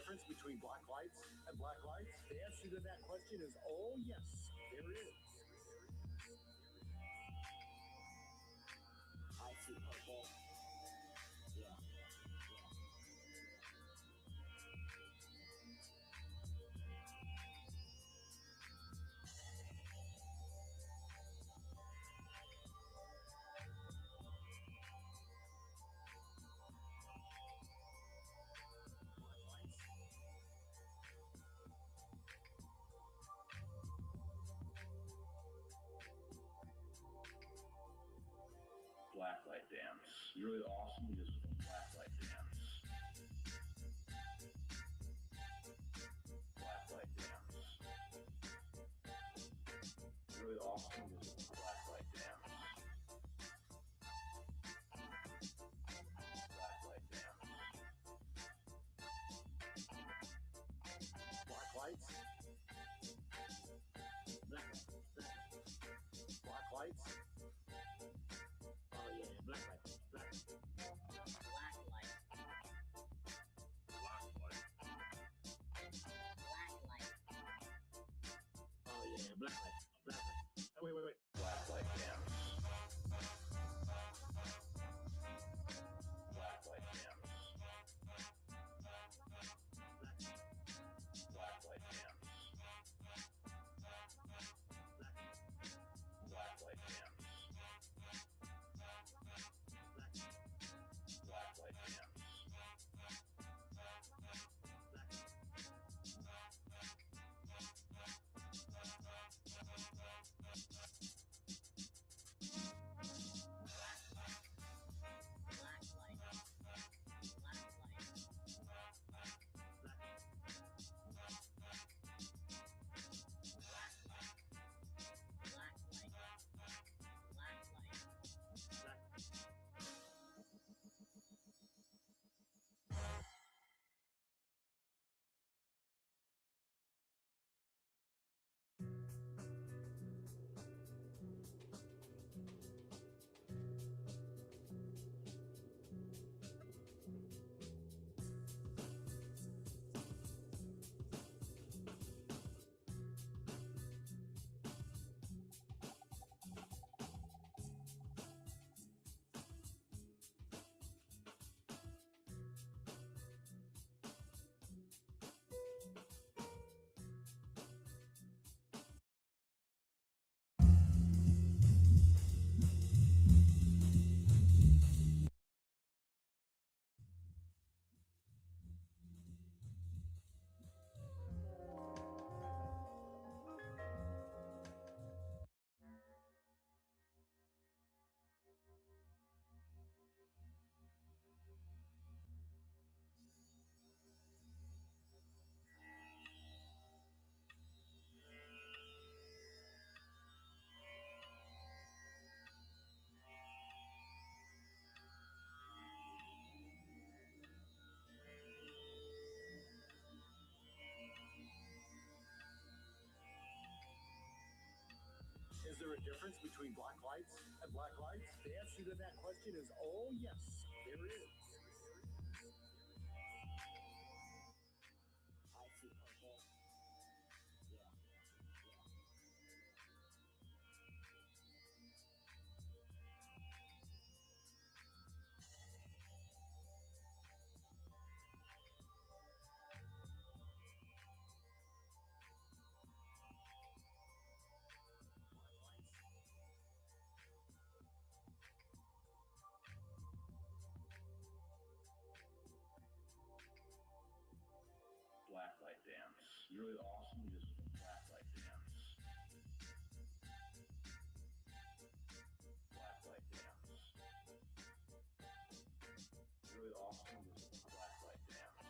difference between black lights and black lights? The answer to that question is oh, yes, there is. I see purple. Yeah. Blacklight dance. Really awesome because of the blacklight dance. Blacklight dance. Really awesome because of the blacklight dance. Blacklight dance. Black lights. Black lights. Oh yeah, black light. Black light. Black light. Black light. Black light. Oh yeah, black light. Black light. Oh, wait. Blacklight dance. Blacklight dance. Blacklight dance. Blacklight dance. Blacklight dance. Black light. Black light. Black light. Black light. Is there a difference between black lights and black lights? The answer to that question is oh, yes, there is. I see purple. Yeah. Blacklight dance. Really awesome because of the blacklight dance. Blacklight dance. Really awesome because of the blacklight dance.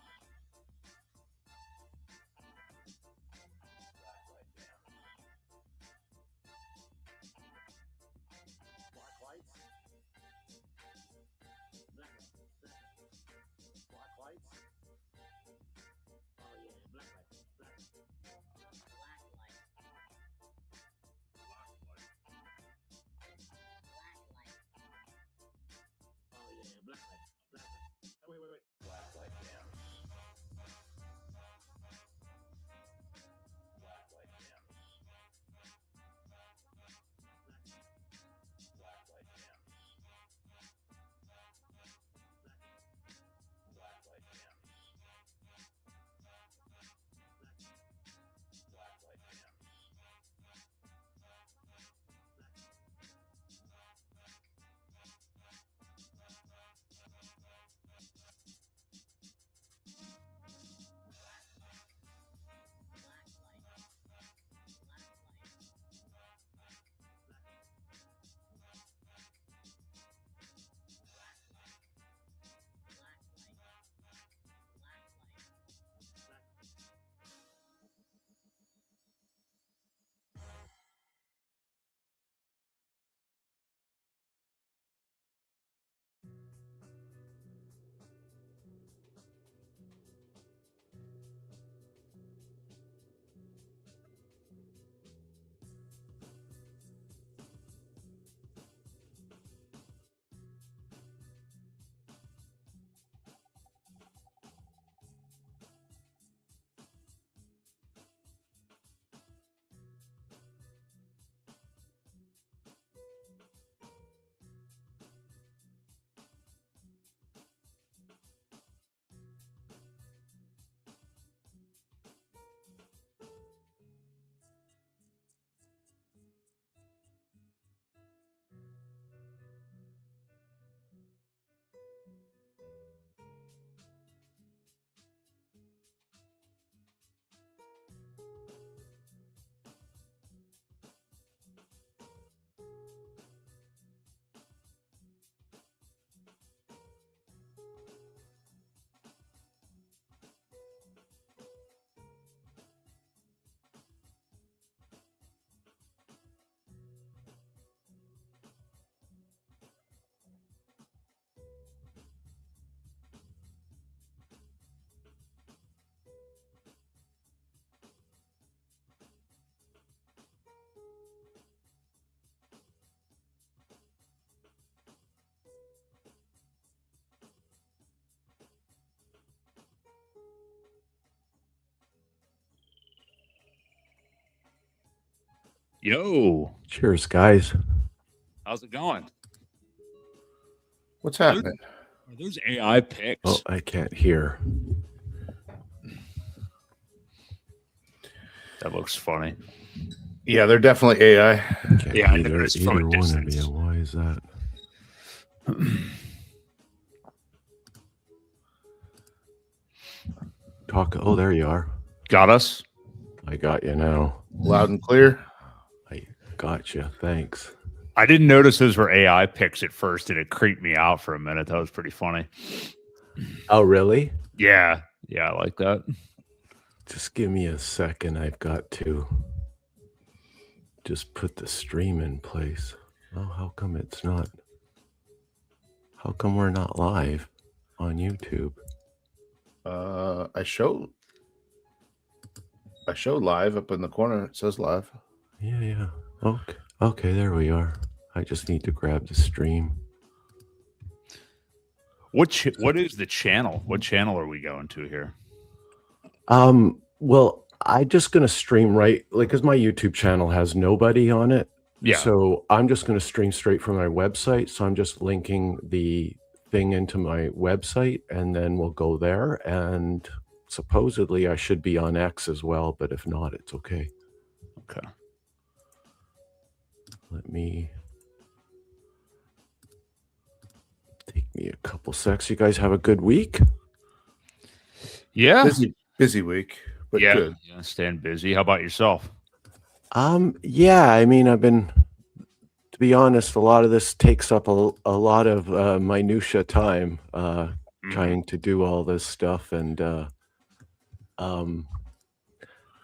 Blacklight dance. Black lights. Black lights. Oh yeah, black light. Black light. Yo, Cheers, guys. how's it going? What's happening? Are those AI pics? Oh, I can't hear. That looks funny. Yeah, they're definitely AI. Can't Yeah, I either, noticed from a either one of distance. you. Why is that? Talk. Oh, there you are. Got us? I got you now. Loud and clear. I got you. Thanks. I didn't notice those were AI pics at first, and it creeped me out for a minute. That was pretty funny. Oh, really? Yeah, I like that. Just give me a second. I've got to just put the stream in place. Oh, how come it's not? How come we're not live on YouTube? I showed live up in the corner. It says live. Yeah. Okay, there we are. I just need to grab the stream. What is the channel? What channel are we going to here? Well, I'm just gonna stream because my YouTube channel has nobody on it. Yeah. So I'm just gonna stream straight from my website. So I'm just linking the thing into my website, and then we'll go there. And supposedly I should be on X as well, but if not, it's okay. Okay. Let me take me a couple secs. You guys have a good week? Yeah. Busy week, but good. Yeah, staying busy. How about yourself? Yeah, I mean, to be honest, a lot of this takes up a lot of minutia time, trying to do all this stuff. And,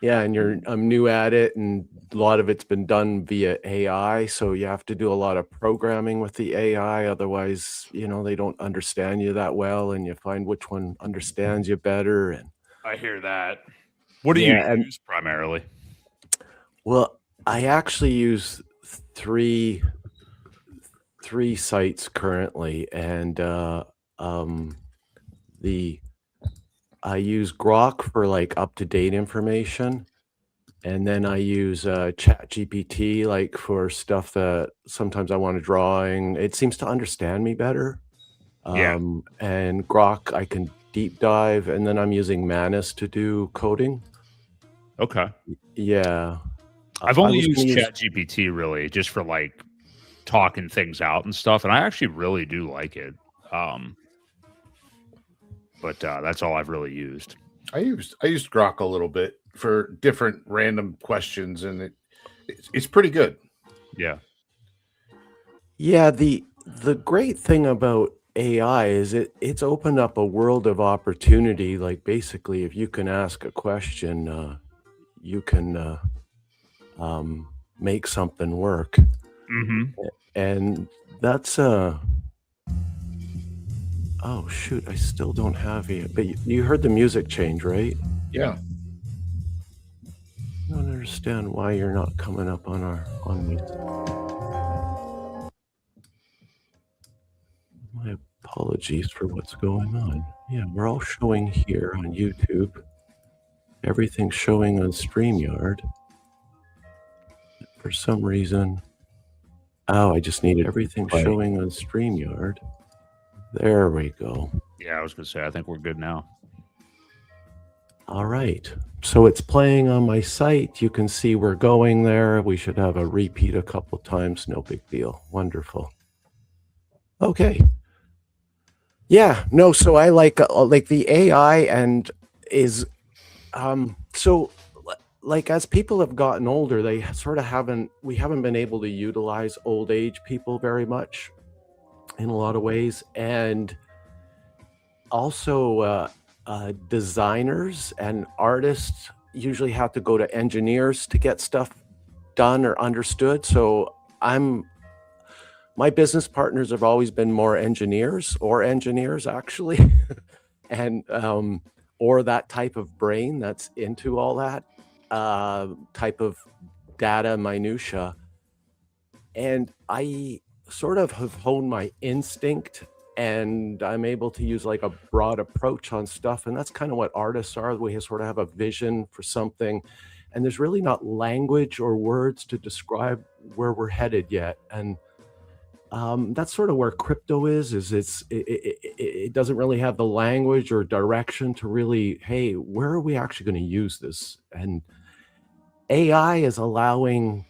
yeah, and I'm new at it, and a lot of it's been done via AI. So you have to do a lot of programming with the AI. Otherwise, they don't understand you that well, and you find which one understands you better. And I hear that. What do Yeah, you and- use primarily? well, I actually use three sites currently, and I use Grok for like up-to-date information, and then I use ChatGPT like for stuff that sometimes I want a drawing. It seems to understand me better. Yeah. And Grok I can deep dive, and then I'm using Manus to do coding. Okay. Yeah. I've I only was used gonna use- ChatGPT really just for like talking things out and stuff, and I actually really do like it. But that's all I've really used. I used Grok a little bit for different random questions, and it's pretty good. Yeah. Yeah, the great thing about AI is it's opened up a world of opportunity. Like basically, if you can ask a question, you can make something work, Mm-hmm. and that's oh shoot, I still don't have it. But you heard the music change, right? Yeah. I don't understand why you're not coming up on me. My apologies for what's going on. Yeah, we're all showing here on YouTube. Everything's showing on StreamYard. For some reason, I just needed everything showing on StreamYard. There we go. Yeah, I was gonna say I think we're good now. All right. So it's playing on my site. You can see we're going there. We should have a repeat a couple times. No big deal. Wonderful. Okay. Yeah. No. So I like the AI and is so like as people have gotten older, they sort of we haven't been able to utilize old age people very much in a lot of ways, and also designers and artists usually have to go to engineers to get stuff done or understood. So my business partners have always been more engineers actually, and or that type of brain that's into all that type of data minutia. And I sort of have honed my instinct, and I'm able to use like a broad approach on stuff. And that's kind of what artists are. We sort of have a vision for something, and there's really not language or words to describe where we're headed yet. And that's sort of where crypto is it doesn't really have the language or direction to really, hey, where are we actually going to use this? And AI is allowing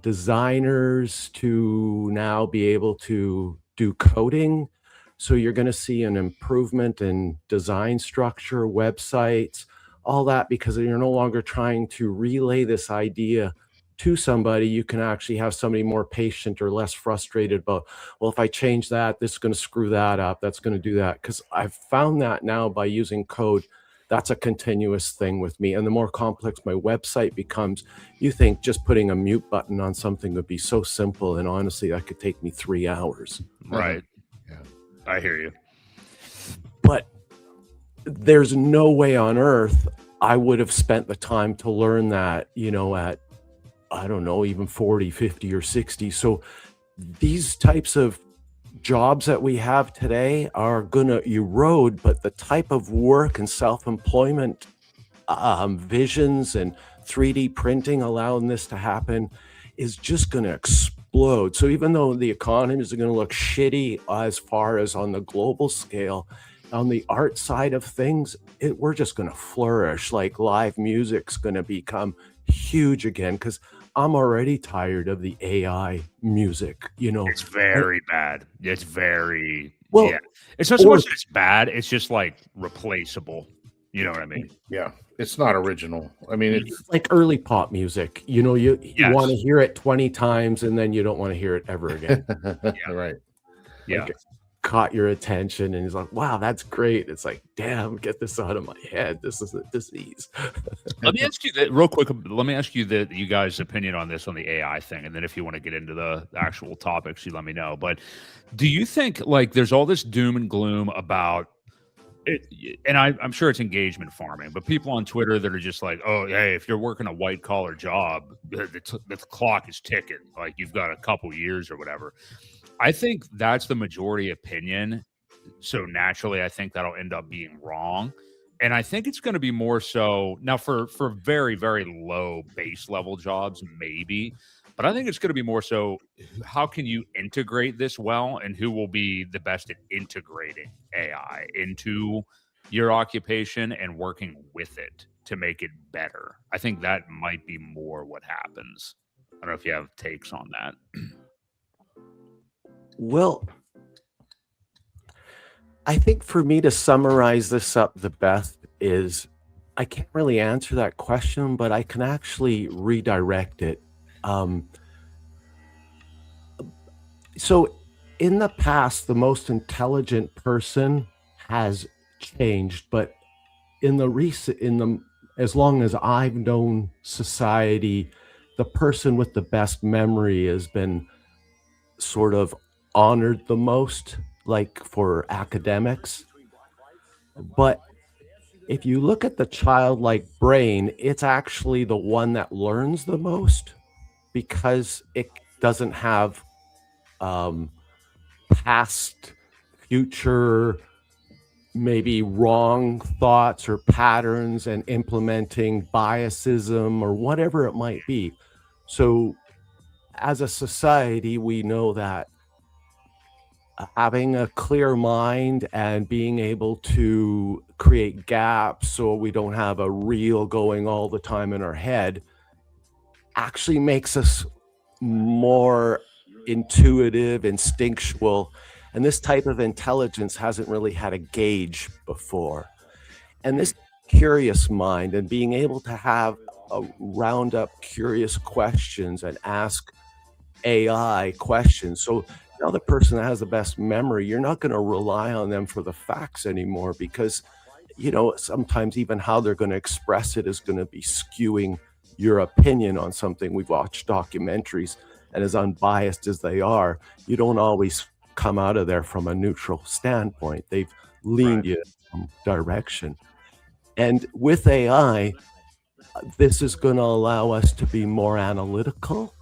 designers to now be able to do coding. So you're going to see an improvement in design structure, websites, all that, because you're no longer trying to relay this idea to somebody. You can actually have somebody more patient or less frustrated about, well, if I change that, this is going to screw that up. That's going to do that. Because I've found that now by using code, that's a continuous thing with me. And the more complex my website becomes, you think just putting a mute button on something would be so simple. And honestly, that could take me 3 hours. Right. Yeah. I hear you. But there's no way on earth I would have spent the time to learn that, at, I don't know, even 40, 50 or 60. So these types of jobs that we have today are going to erode, but the type of work and self-employment visions and 3D printing allowing this to happen is just going to explode. So even though the economy is going to look shitty as far as on the global scale, on the art side of things, we're just going to flourish. Like live music's going to become huge again, because I'm already tired of the AI music. It's very bad. It's very Well, yeah. It's not so much that it's bad. It's just like replaceable. You know what I mean? Yeah. It's not original. I mean, it's like early pop music. You Yes. want to hear it 20 times and then you don't want to hear it ever again. right. Yeah. Like, caught your attention and he's like, wow, that's great. It's like, damn, get this out of my head. This is a disease. Let me ask you that real quick. Let me ask you you guys' opinion on this, on the AI thing. And then if you want to get into the actual topics, you let me know. But do you think like there's all this doom and gloom about it? And I'm sure it's engagement farming, but people on Twitter that are just like, oh, hey, if you're working a white collar job, the clock is ticking. Like you've got a couple years or whatever. I think that's the majority opinion. So naturally, I think that'll end up being wrong. And I think it's going to be more so now for very, very low base level jobs, maybe. But I think it's going to be more so how can you integrate this well, and who will be the best at integrating AI into your occupation and working with it to make it better. I think that might be more what happens. I don't know if you have takes on that. Well, I think for me to summarize this up the best is I can't really answer that question, but I can actually redirect it. So in the past, the most intelligent person has changed, but as long as I've known society, the person with the best memory has been sort of honored the most, like for academics. But if you look at the childlike brain, it's actually the one that learns the most, because it doesn't have past, future, maybe wrong thoughts or patterns and implementing biasism or whatever it might be. So as a society, we know that having a clear mind and being able to create gaps so we don't have a reel going all the time in our head actually makes us more intuitive, instinctual. And this type of intelligence hasn't really had a gauge before. And this curious mind and being able to have a round up curious questions and ask AI questions. So now the person that has the best memory, you're not going to rely on them for the facts anymore, because, sometimes even how they're going to express it is going to be skewing your opinion on something. We've watched documentaries, and as unbiased as they are, you don't always come out of there from a neutral standpoint. They've leaned you in some direction. And with AI, this is going to allow us to be more analytical.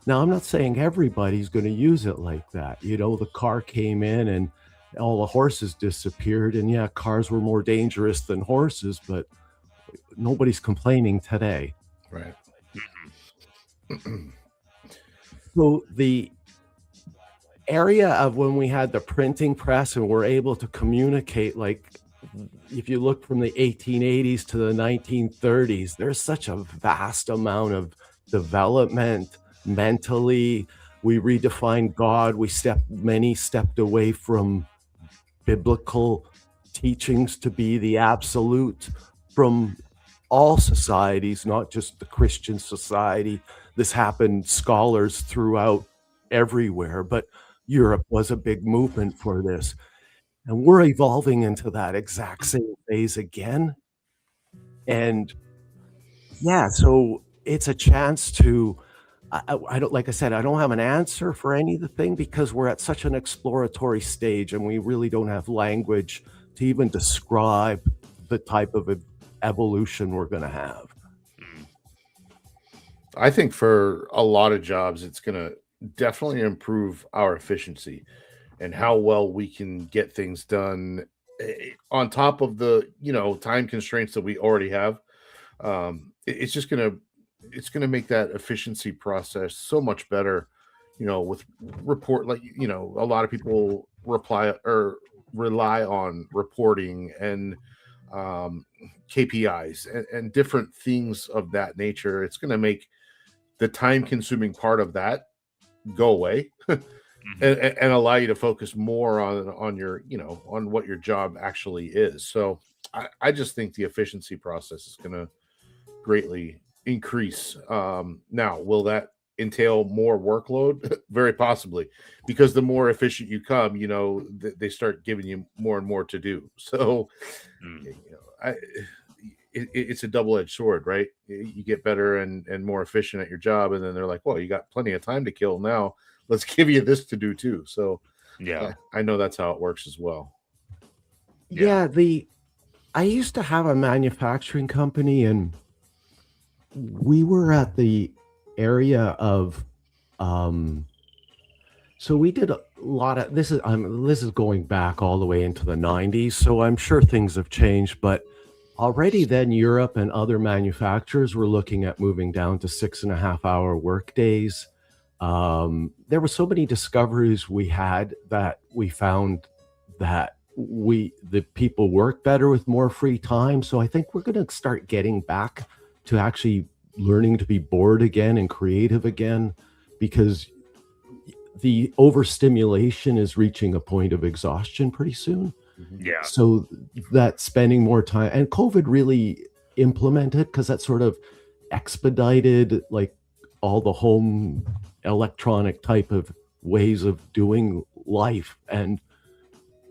Now, I'm not saying everybody's going to use it like that. The car came in and all the horses disappeared. And yeah, cars were more dangerous than horses, but nobody's complaining today. Right. So the area of when we had the printing press and we're able to communicate, like if you look from the 1880s to the 1930s, there's such a vast amount of development mentally. We redefined God. Many stepped away from biblical teachings to be the absolute from all societies, not just the Christian society. This happened, scholars throughout everywhere, but Europe was a big movement for this. And we're evolving into that exact same phase again. And yeah, so it's a chance to, I don't, like I said, I don't have an answer for any of the thing because we're at such an exploratory stage and we really don't have language to even describe the type of evolution we're going to have. I think for a lot of jobs, it's going to definitely improve our efficiency and how well we can get things done on top of the, time constraints that we already have. It's just going to make that efficiency process so much better, with report, like, a lot of people rely on reporting and KPIs and different things of that nature. It's going to make the time consuming part of that go away and allow you to focus more on your, on what your job actually is. So I just think the efficiency process is going to greatly increase. Now, will that entail more workload? Very possibly, because the more efficient you come, they start giving you more and more to do. So, it's a double-edged sword, right? You get better and more efficient at your job, and then they're like, well, you got plenty of time to kill now. Let's give you this to do too. So yeah, I know that's how it works as well. Yeah, I used to have a manufacturing company, and we were at the area of so we did a lot of this is going back all the way into the 90s, so I'm sure things have changed, but already then Europe and other manufacturers were looking at moving down to 6.5-hour work days. There were so many discoveries we had that we found that the people work better with more free time. So I think we're going to start getting back to actually learning to be bored again and creative again, because the overstimulation is reaching a point of exhaustion pretty soon. Yeah. So that spending more time, and COVID really implemented, because that sort of expedited like all the home electronic type of ways of doing life. And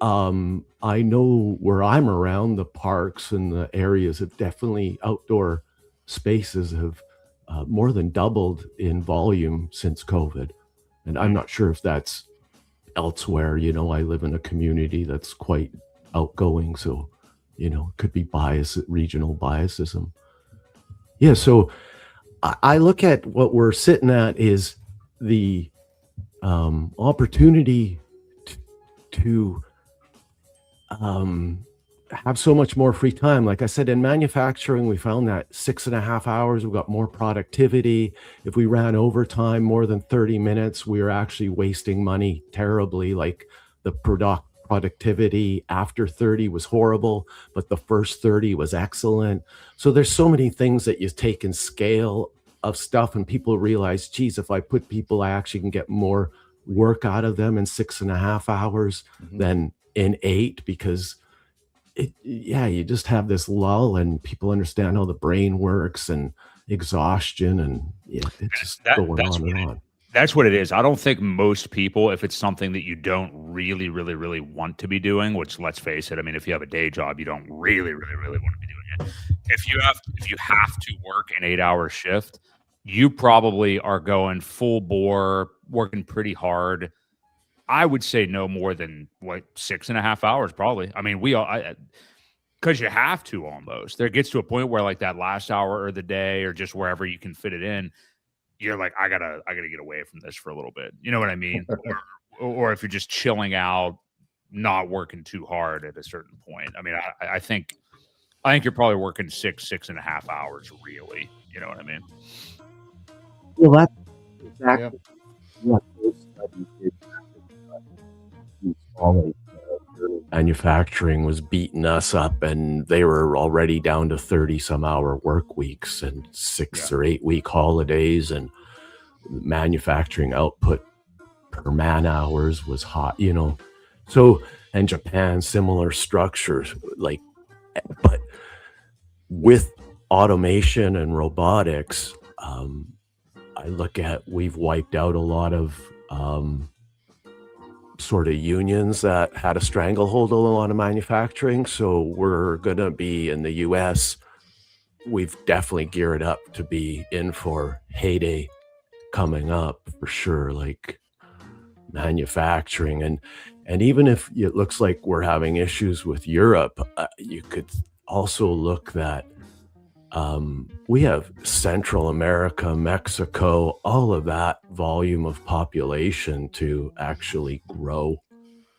I know where I'm around, the parks and the areas have definitely, outdoor spaces have more than doubled in volume since COVID. And I'm not sure if that's elsewhere. I live in a community that's quite outgoing, so it could be regional biasism. Yeah, so I look at what we're sitting at is the opportunity to have so much more free time. Like I said, in manufacturing, we found that 6.5 hours, we got more productivity. If we ran overtime more than 30 minutes, we were actually wasting money terribly. Like the productivity after 30 was horrible, but the first 30 was excellent. So there's so many things that you take in scale of stuff, and people realize, geez, if I put people, I actually can get more work out of them in 6.5 hours than in 8, because you just have this lull and people understand how the brain works and exhaustion, and it's just going on and on. That's what it is. I don't think most people, if it's something that you don't really, really, really want to be doing, which, let's face it, I mean, if you have a day job, you don't really, really, really want to be doing it. If you have to work an 8-hour shift, you probably are going full bore, working pretty hard. I would say no more than 6.5 hours, probably. I mean, because you have to almost. There gets to a point where like that last hour or the day or just wherever you can fit it in, you're like, I gotta get away from this for a little bit. You know what I mean? or if you're just chilling out, not working too hard at a certain point. I mean, I think I think you're probably working 6.5 hours, really. You know what I mean? Well, that's exactly what those studies did. Manufacturing was beating us up, and they were already down to 30 some hour work weeks and 6 or 8 week holidays, and manufacturing output per man hours was hot, you know. So, and Japan, similar structures, like, but with automation and robotics, I look at, we've wiped out a lot of sort of unions that had a stranglehold on a lot of manufacturing. So we're going to be in the US, we've definitely geared up to be in for heyday coming up for sure, like manufacturing. And even if it looks like we're having issues with Europe, you could also look that we have Central America, Mexico, all of that volume of population to actually grow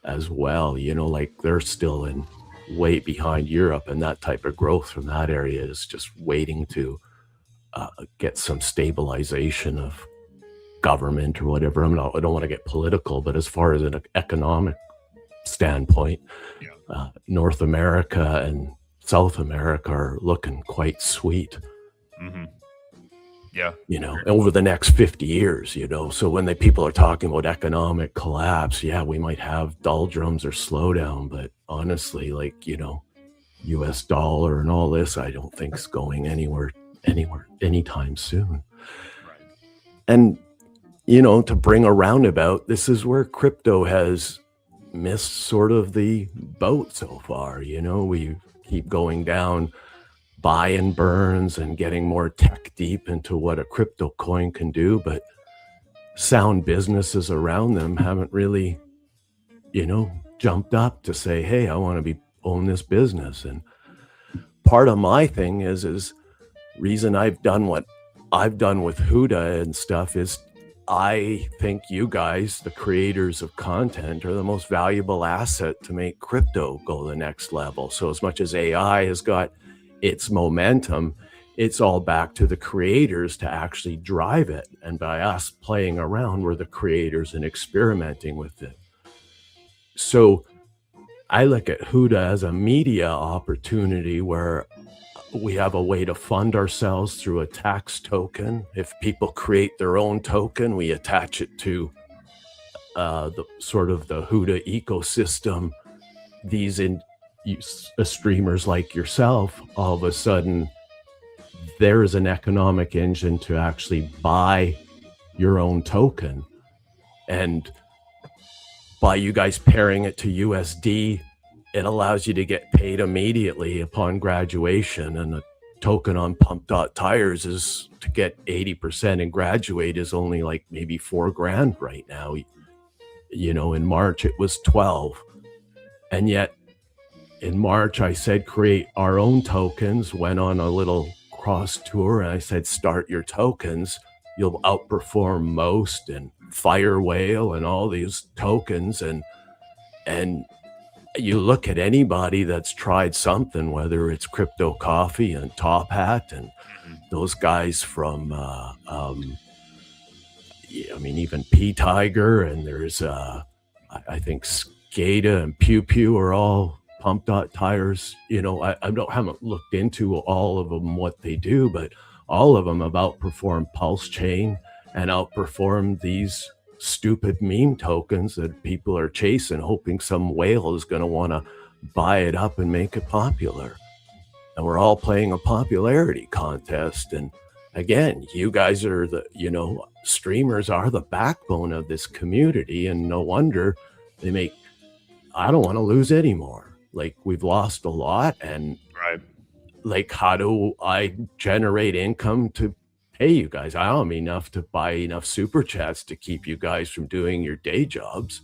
as well. You know, like they're still in way behind Europe, and that type of growth from that area is just waiting to get some stabilization of government or whatever. I don't want to get political, but as far as an economic standpoint, North America and South America are looking quite sweet. Mm-hmm. Yeah. You know, over the next 50 years, you know. So when people are talking about economic collapse, yeah, we might have doldrums or slowdown, but honestly, like, you know, US dollar and all this, I don't think is going anywhere anytime soon. Right. And, you know, to bring a roundabout, this is where crypto has missed sort of the boat so far. You know, we keep going down buy and burns and getting more tech deep into what a crypto coin can do, but sound businesses around them haven't really, you know, jumped up to say, hey, I want to own this business. And part of my thing is reason I've done what I've done with Huda and stuff is I think you guys, the creators of content, are the most valuable asset to make crypto go the next level. So as much as AI has got its momentum, it's all back to the creators to actually drive it. And by us playing around, we're the creators and experimenting with it. So I look at Huda as a media opportunity where we have a way to fund ourselves through a tax token. If people create their own token, we attach it to the sort of the Huda ecosystem. These streamers like yourself, all of a sudden, there is an economic engine to actually buy your own token. And by you guys pairing it to USD, it allows you to get paid immediately upon graduation. And a token on Pump.Tires is to get 80% and graduate is only like maybe $4,000 right now. You know, in March it was 12. And yet in March I said, create our own tokens, went on a little cross tour, and I said, start your tokens. You'll outperform Most and Fire Whale and all these tokens. And you look at anybody that's tried something, whether it's Crypto Coffee and Top Hat and those guys from, I mean, even P Tiger, and there's, I think Skada and Pew Pew are all Pump.Tires. You know, I haven't looked into all of them, what they do, but all of them have outperformed Pulse Chain and outperformed these stupid meme tokens that people are chasing, hoping some whale is going to want to buy it up and make it popular. And we're all playing a popularity contest. And again, you guys are the, you know, streamers are the backbone of this community, and no wonder they make, I don't want to lose anymore. Like, we've lost a lot, and right, like, how do I generate income to pay you guys? I don't have enough to buy enough super chats to keep you guys from doing your day jobs.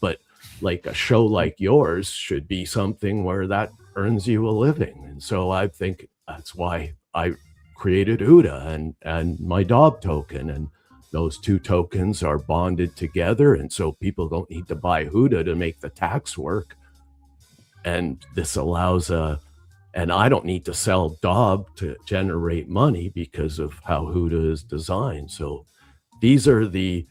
But like a show like yours should be something where that earns you a living. And so I think that's why I created Huda and my dog token. And those two tokens are bonded together. And so people don't need to buy Huda to make the tax work. And this allows a And I don't need to sell Dob to generate money because of how Huda is designed. So these are the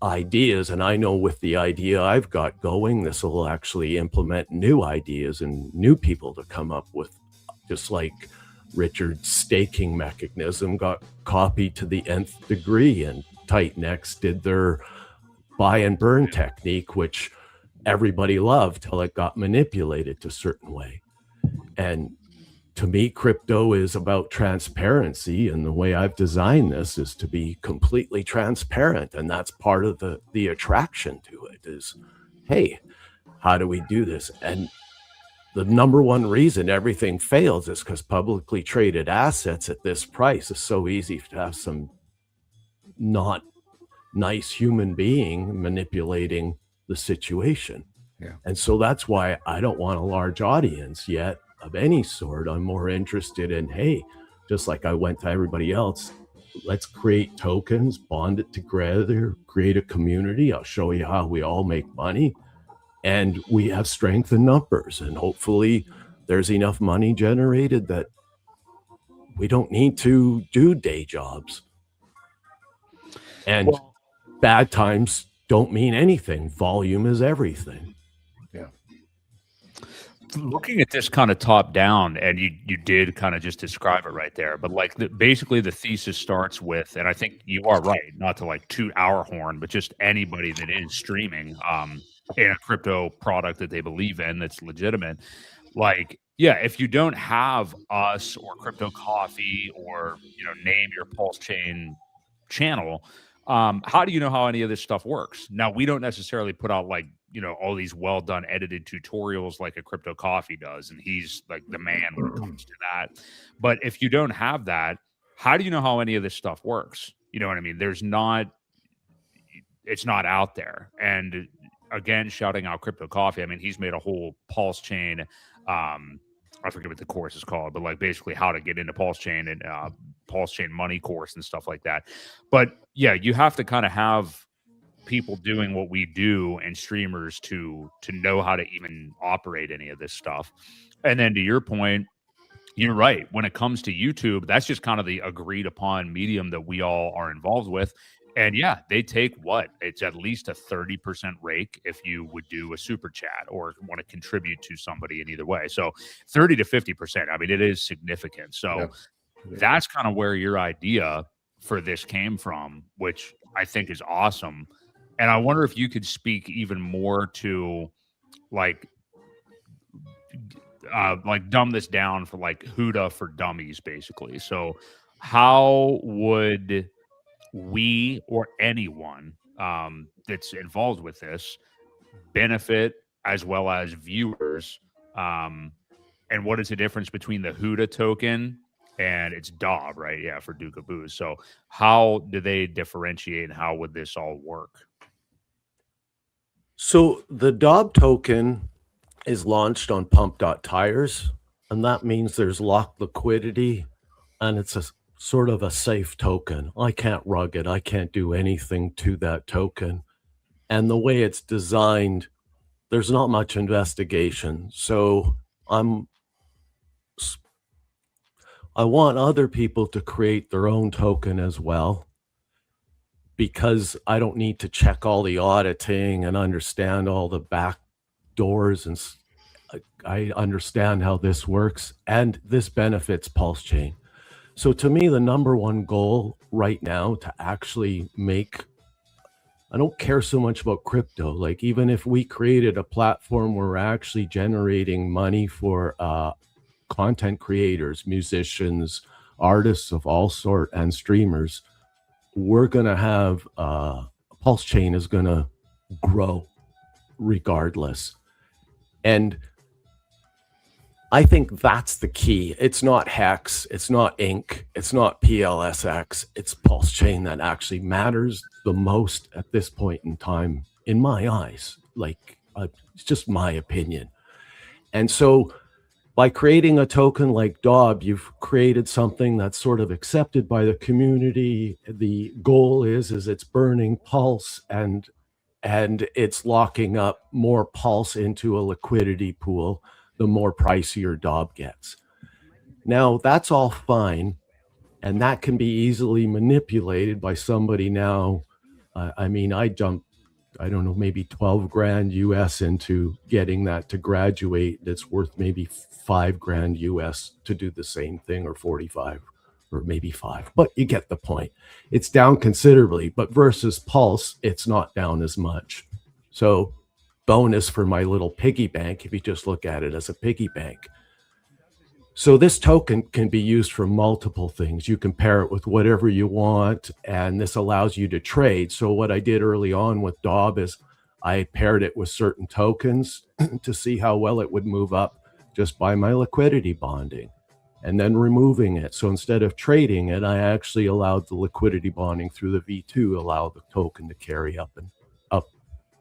ideas. And I know with the idea I've got going, this will actually implement new ideas and new people to come up with, just like Richard's staking mechanism got copied to the nth degree, and Tightnex did their buy and burn technique, which everybody loved till it got manipulated to a certain way. And to me, crypto is about transparency, and the way I've designed this is to be completely transparent. And that's part of the attraction to it is, hey, how do we do this? And the number one reason everything fails is because publicly traded assets at this price is so easy to have some not nice human being manipulating the situation. Yeah. And so that's why I don't want a large audience yet of any sort. I'm more interested in, hey, just like I went to everybody else, let's create tokens, bond it together, create a community. I'll show you how we all make money. And we have strength in numbers. And hopefully there's enough money generated that we don't need to do day jobs. And bad times don't mean anything. Volume is everything. Looking at this kind of top down, and you did kind of just describe it right there, but like basically the thesis starts with, and I think you are right, not to like toot our horn, but just anybody that is streaming in a crypto product that they believe in that's legitimate, like, yeah, if you don't have us or Crypto Coffee or, you know, name your Pulse Chain channel, how do you know how any of this stuff works? Now, we don't necessarily put out like, you know, all these well done edited tutorials like a Crypto Coffee does, and he's like the man when it comes to that. But if you don't have that, how do you know how any of this stuff works? You know what I mean? It's not out there. And again, shouting out Crypto Coffee, I mean, he's made a whole Pulse Chain, I forget what the course is called, but like basically how to get into Pulse Chain and Pulse Chain money course and stuff like that. But yeah, you have to kind of have people doing what we do and streamers to know how to even operate any of this stuff. And then to your point, you're right. When it comes to YouTube, that's just kind of the agreed upon medium that we all are involved with. And yeah, they take what? It's at least a 30% rake if you would do a super chat or want to contribute to somebody in either way. So 30 to 50%. I mean, it is significant. So that's kind of where your idea for this came from, which I think is awesome. And I wonder if you could speak even more to like dumb this down for like Huda for dummies, basically. So how would we or anyone that's involved with this benefit as well as viewers? And what is the difference between the Huda token and it's Dob, right? Yeah, for Duke of Booze. So how do they differentiate and how would this all work? So the Dob token is launched on pump.tires, and that means there's locked liquidity, and it's a sort of a safe token. I can't rug it. I can't do anything to that token. And the way it's designed, there's not much investigation. So I want other people to create their own token as well, because I don't need to check all the auditing and understand all the back doors. And I understand how this works, and this benefits Pulse Chain. So to me, the number one goal right now to actually make, I don't care so much about crypto. Like even if we created a platform where we're actually generating money for content creators, musicians, artists of all sort, and streamers, we're going to have Pulse Chain is going to grow regardless. And I think that's the key. It's not Hex, it's not Inc, it's not PLSX, it's Pulse Chain that actually matters the most at this point in time, in my eyes. Like, it's just my opinion. And so by creating a token like Dob, you've created something that's sort of accepted by the community. The goal is it's burning Pulse and it's locking up more Pulse into a liquidity pool. the more pricier DOB gets. Now, that's all fine, and that can be easily manipulated by somebody now. I mean, I jumped, I don't know, maybe 12 grand US into getting that to graduate. That's worth maybe 5 grand US to do the same thing, or 45, or maybe 5. But you get the point. It's down considerably, but versus Pulse, it's not down as much. So bonus for my little piggy bank if you just look at it as a piggy bank. So this token can be used for multiple things. You can pair it with whatever you want, and this allows you to trade. So what I did early on with DOB is I paired it with certain tokens to see how well it would move up just by my liquidity bonding, and then removing it. So instead of trading it, I actually allowed the liquidity bonding through the V2 allow the token to carry up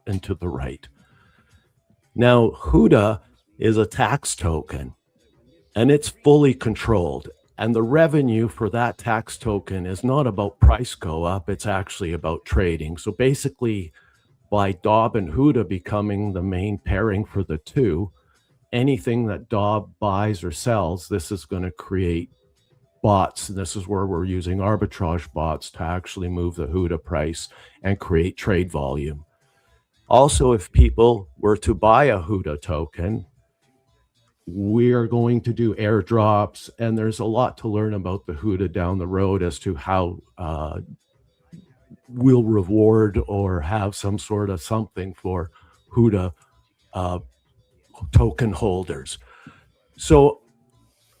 and to the right. Now, HUDA is a tax token, and it's fully controlled. And the revenue for that tax token is not about price go up, it's actually about trading. So basically, by DOB and HUDA becoming the main pairing for the two, anything that DOB buys or sells, this is going to create bots. And this is where we're using arbitrage bots to actually move the HUDA price and create trade volume. Also, if people were to buy a HUDA token, we are going to do airdrops, and there's a lot to learn about the HUDA down the road as to how we'll reward or have some sort of something for HUDA token holders. So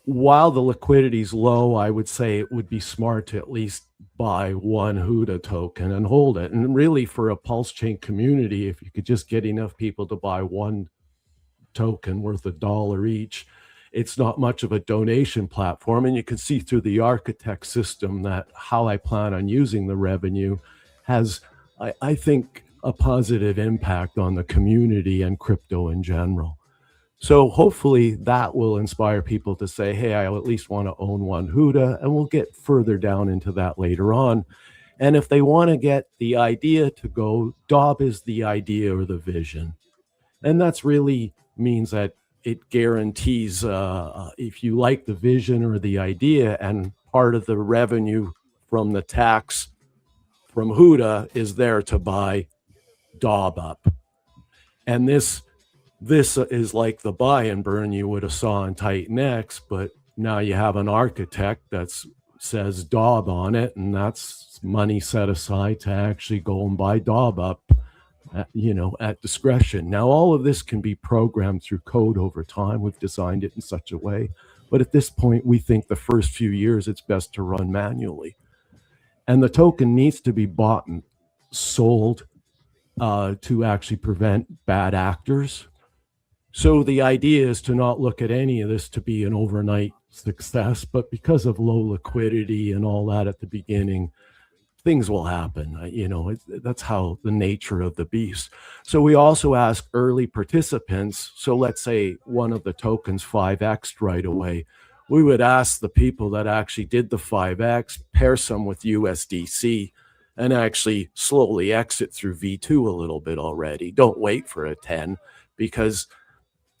while the liquidity is low, I would say it would be smart to at least buy one HUDA token and hold it. And really, for a Pulse Chain community, if you could just get enough people to buy one token worth $1 each, it's not much of a donation platform. And you can see through the architect system that how I plan on using the revenue has, I think, a positive impact on the community and crypto in general. So hopefully that will inspire people to say, hey, I at least want to own one HUDA, and we'll get further down into that later on. And if they want to get the idea to go, DOB is the idea or the vision. And that's really means that it guarantees if you like the vision or the idea, and part of the revenue from the tax from HUDA is there to buy DOB up. And this is like the buy and burn you would have saw in Titan X, but now you have an architect that says DOB on it, and that's money set aside to actually go and buy DOB up, at discretion. Now, all of this can be programmed through code over time. We've designed it in such a way, but at this point, we think the first few years it's best to run manually. And the token needs to be bought and sold to actually prevent bad actors. So the idea is to not look at any of this to be an overnight success, but because of low liquidity and all that at the beginning, things will happen. That's how the nature of the beast. So we also ask early participants. So let's say one of the tokens 5X'd right away. We would ask the people that actually did the 5X, pair some with USDC, and actually slowly exit through V2 a little bit already. Don't wait for a 10, because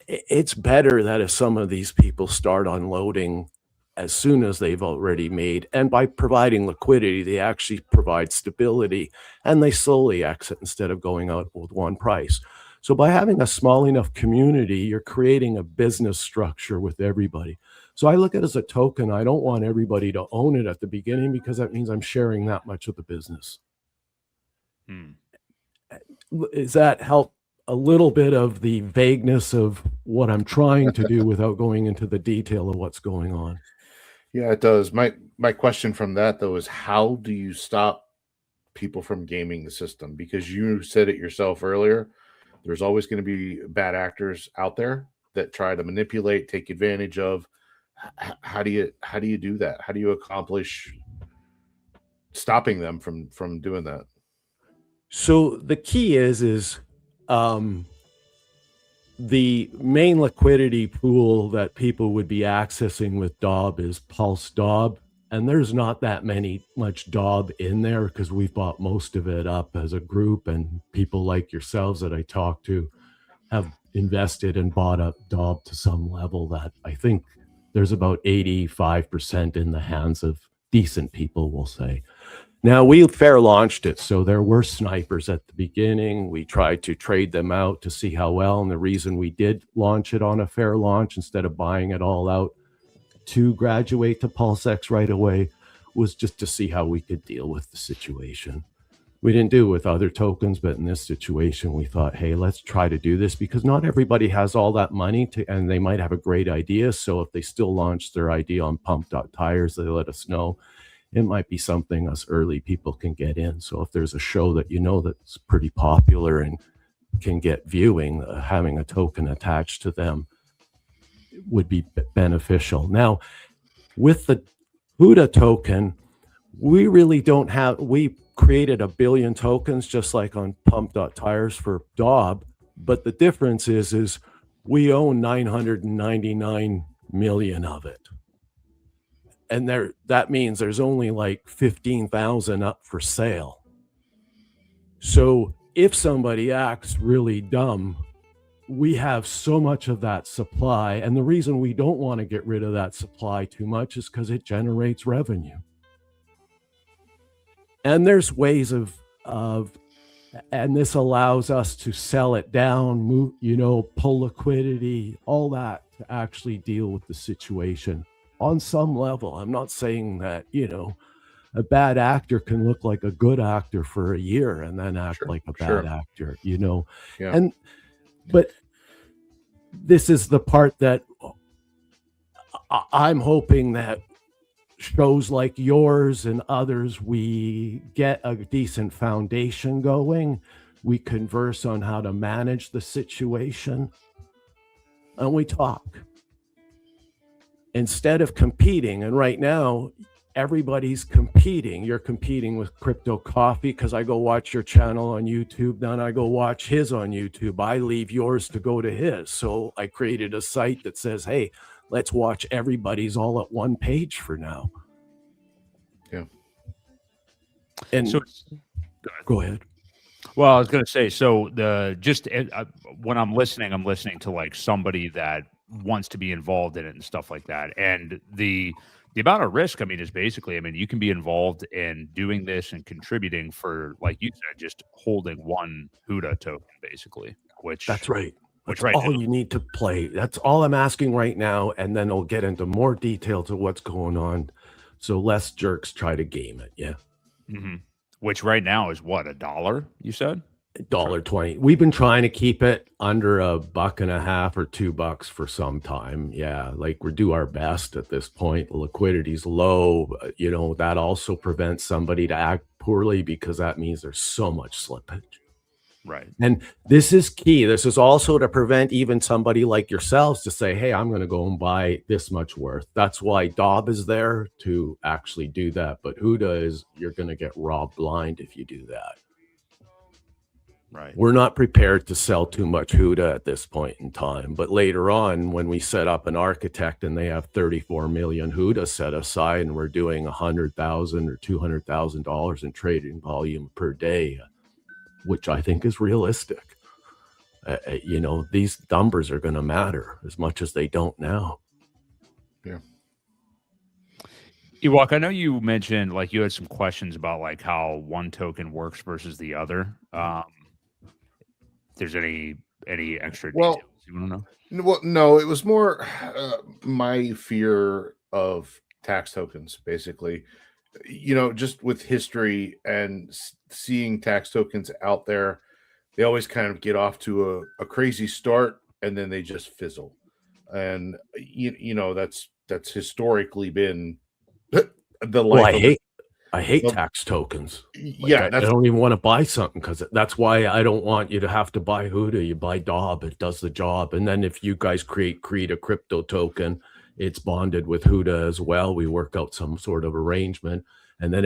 it's better that if some of these people start unloading as soon as they've already made, and by providing liquidity, they actually provide stability, and they slowly exit instead of going out with one price. So by having a small enough community, you're creating a business structure with everybody. So I look at it as a token. I don't want everybody to own it at the beginning, because that means I'm sharing that much of the business. Does that help a little bit of the vagueness of what I'm trying to do without going into the detail of what's going on? Yeah, it does. My question from that, though, is how do you stop people from gaming the system? Because you said it yourself earlier, there's always going to be bad actors out there that try to manipulate, take advantage of. How do you do that? How do you accomplish stopping them from doing that? So the key is the main liquidity pool that people would be accessing with DOB is Pulse DOB, and there's not that much DOB in there because we've bought most of it up as a group, and people like yourselves that I talk to have invested and bought up Dob to some level that I think there's about 85% in the hands of decent people, we'll say. Now, we fair launched it, so there were snipers at the beginning. We tried to trade them out to see how well, and the reason we did launch it on a fair launch instead of buying it all out to graduate to PulseX right away was just to see how we could deal with the situation. We didn't do it with other tokens, but in this situation, we thought, hey, let's try to do this because not everybody has all that money and they might have a great idea. So if they still launch their idea on Pump.Tires, they let us know. It might be something us early people can get in. So if there's a show that you know that's pretty popular and can get viewing, having a token attached to them would be beneficial. Now, with the Huda token, we really don't have, we created 1 billion tokens just like on Pump.Tires for Dob, but the difference is we own 999 million of it. And that means there's only like 15,000 up for sale. So if somebody acts really dumb, we have so much of that supply. And the reason we don't want to get rid of that supply too much is because it generates revenue. And there's ways of, and this allows us to sell it down, move, pull liquidity, all that to actually deal with the situation on some level. I'm not saying that, a bad actor can look like a good actor for a year and then act like a bad actor, Yeah. But this is the part that I'm hoping that shows like yours and others, we get a decent foundation going. We converse on how to manage the situation and we talk instead of competing. And right now, everybody's competing. You're competing with Crypto Coffee because I go watch your channel on YouTube. Then I go watch his on YouTube. I leave yours to go to his. So I created a site that says, hey, let's watch everybody's all at one page for now. Yeah. And so go ahead. Well, I was going to say, so when I'm listening to like somebody that wants to be involved in it and stuff like that. And the amount of risk, is basically, you can be involved in doing this and contributing for, like you said, just holding one Huda token, basically, which that's right. Which That's all you need to play. That's all I'm asking right now. And then I'll get into more detail to what's going on. So less jerks try to game it. Yeah. Mm-hmm. Which right now is what, $1, you said? $1.20. We've been trying to keep it under $1.50 or $2 for some time. Yeah. Like we do our best at this point. The liquidity's low. That also prevents somebody to act poorly because that means there's so much slippage. Right. And this is key. This is also to prevent even somebody like yourselves to say, hey, I'm going to go and buy this much worth. That's why Dob is there to actually do that. But Huda is, you're going to get robbed blind if you do that. Right. We're not prepared to sell too much Huda at this point in time. But later on, when we set up an architect and they have 34 million Huda set aside and we're doing $100,000 or $200,000 in trading volume per day, which I think is realistic. These numbers are going to matter as much as they don't now. Yeah. Ewok, I know you mentioned like you had some questions about like how one token works versus the other. There's any extra details you want to know? Well, no, it was more my fear of tax tokens, basically. Just with history and seeing tax tokens out there, they always kind of get off to a crazy start and then they just fizzle. And that's historically been the life. I hate tax tokens. Yeah, I don't even want to buy something because that's why I don't want you to have to buy Huda. You buy Dob, it does the job. And then if you guys create a crypto token, it's bonded with Huda as well. We work out some sort of arrangement. And then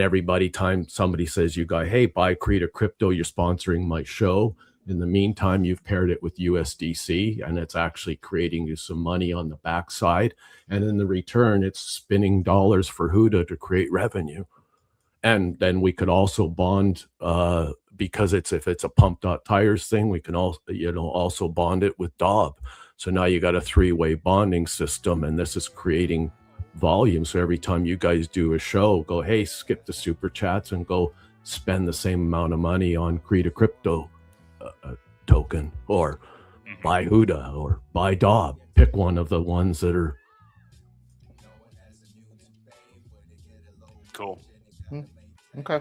time somebody says, you guys, hey, buy Create a Crypto, you're sponsoring my show. In the meantime, you've paired it with USDC and it's actually creating you some money on the backside. And in the return, it's spinning dollars for Huda to create revenue. And then we could also bond because if it's a pump.tires thing, we can also bond it with Dob. So now you got a 3-way bonding system, and this is creating volume. So every time you guys do a show, go, hey, skip the super chats and go spend the same amount of money on Create a Crypto token, or buy Huda, or buy Dob. Pick one of the ones that are Cool. Okay.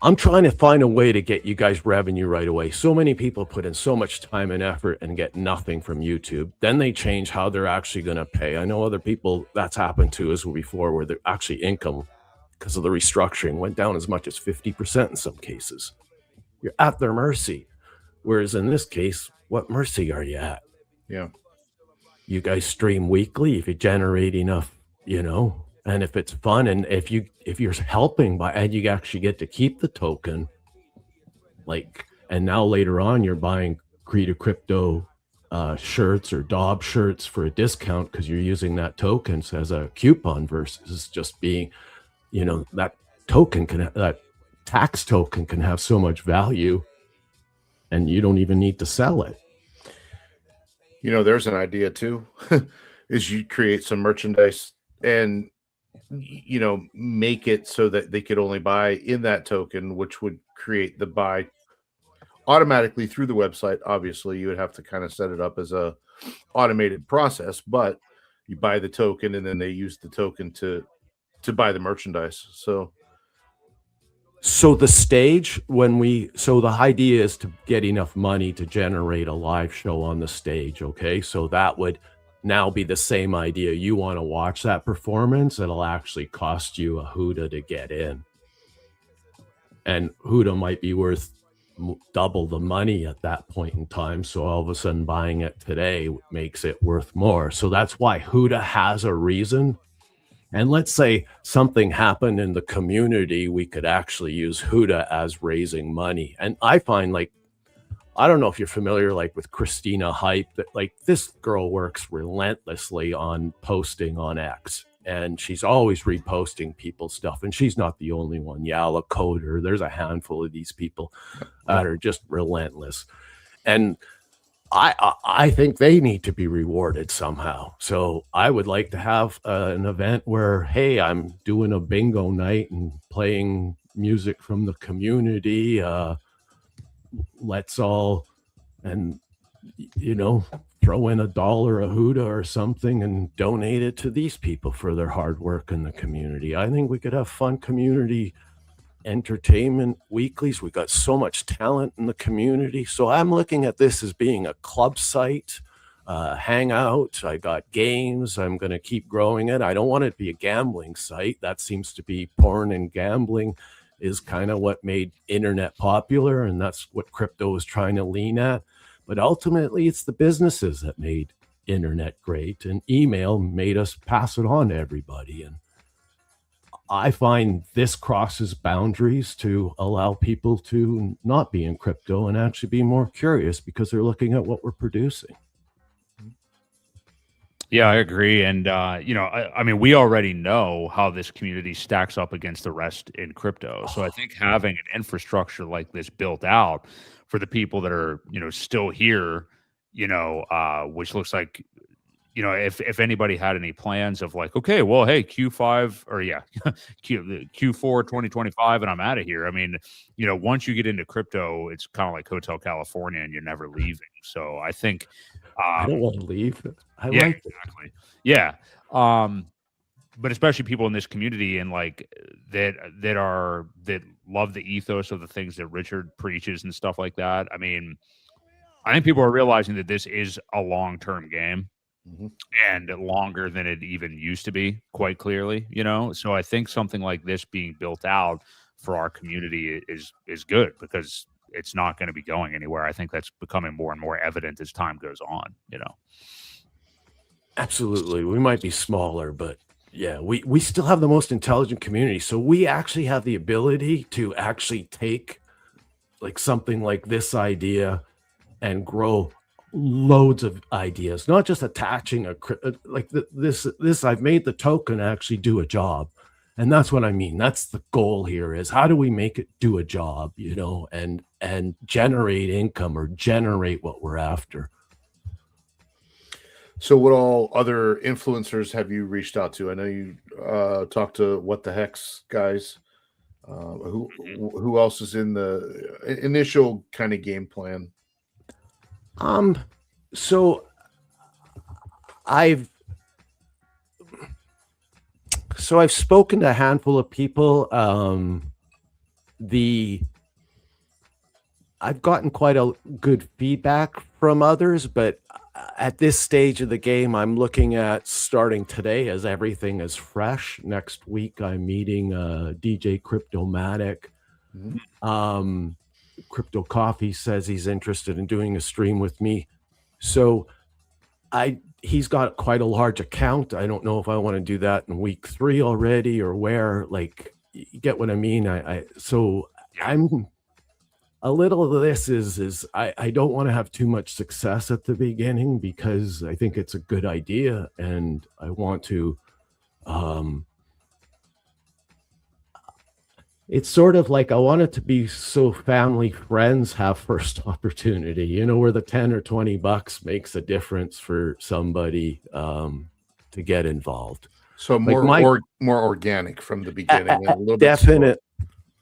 I'm trying to find a way to get you guys revenue right away. So many people put in so much time and effort and get nothing from YouTube. Then they change how they're actually going to pay. I know other people that's happened to as before, where they're actually income, because of the restructuring, went down as much as 50% in some cases. You're at their mercy. Whereas in this case, what mercy are you at? Yeah. You guys stream weekly if you generate enough, and if it's fun, and if you're helping and you actually get to keep the token, and now later on you're buying Create a Crypto shirts or Dob shirts for a discount because you're using that token as a coupon versus just being, that tax token can have so much value and you don't even need to sell it. There's an idea too, is you create some merchandise and make it so that they could only buy in that token, which would create the buy automatically through the website. Obviously, you would have to kind of set it up as a automated process, but you buy the token and then they use the token to buy the merchandise. So the stage, the idea is to get enough money to generate a live show on the stage. Okay. So that would now be the same idea. You want to watch that performance, it'll actually cost you a Huda to get in. And Huda might be worth double the money at that point in time. So all of a sudden buying it today makes it worth more. So that's why Huda has a reason. And let's say something happened in the community, we could actually use Huda as raising money. And I find, I don't know if you're familiar with Christina Hype, that this girl works relentlessly on posting on X, and she's always reposting people's stuff. And she's not the only one. Yala Coder, there's a handful of these people that are just relentless. And I think they need to be rewarded somehow. So I would like to have an event where, hey, I'm doing a bingo night and playing music from the community. Let's all, and throw in $1 a Huda or something and donate it to these people for their hard work in the community. I think we could have fun community entertainment weeklies. We got so much talent in the community. So I'm looking at this as being a club site, hangout. I got games. I'm going to keep growing it. I don't want it to be a gambling site. That seems to be porn and gambling is kind of what made internet popular, and that's what crypto was trying to lean at. But ultimately, it's the businesses that made internet great, and email made us pass it on to everybody. And I find this crosses boundaries to allow people to not be in crypto and actually be more curious because they're looking at what we're producing. Yeah, I agree. And, I mean, we already know how this community stacks up against the rest in crypto. So I think having an infrastructure like this built out for the people that are, still here, which looks like, if anybody had any plans of okay, well, hey, Q5 or Q4 2025 and I'm out of here. I mean, once you get into crypto, it's kind of like Hotel California and you're never leaving. So I think I don't want to leave. I yeah, like it. exactly. Yeah. But especially people in this community and that love the ethos of the things that Richard preaches and stuff like that. I mean, I think people are realizing that this is a long-term game. Mm-hmm. And longer than it even used to be, quite clearly, So I think something like this being built out for our community is good because it's not going to be going anywhere. I think that's becoming more and more evident as time goes on, Absolutely. We might be smaller, but yeah, we still have the most intelligent community. So we actually have the ability to actually take something like this idea and grow loads of ideas, not just attaching this I've made the token actually do a job. And that's what I mean. That's the goal here, is how do we make it do a job, and generate income or generate what we're after. So, what all other influencers have you reached out to? I know you talked to What the Hex guys. Who else is in the initial kind of game plan? So I've spoken to a handful of people. I've gotten quite a good feedback from others, but at this stage of the game, I'm looking at starting today, as everything is fresh. Next week, I'm meeting DJ Cryptomatic. Mhm. Crypto Coffee says he's interested in doing a stream with me. So he's got quite a large account. I don't know if I want to do that in week 3 already, or where, like, you get what I mean? I'm a little of this is I don't want to have too much success at the beginning, because I think it's a good idea, and I want to it's sort of like I want it to be so family friends have first opportunity, where the 10 or 20 bucks makes a difference for somebody to get involved. So Like more organic from the beginning. And a little bit slower.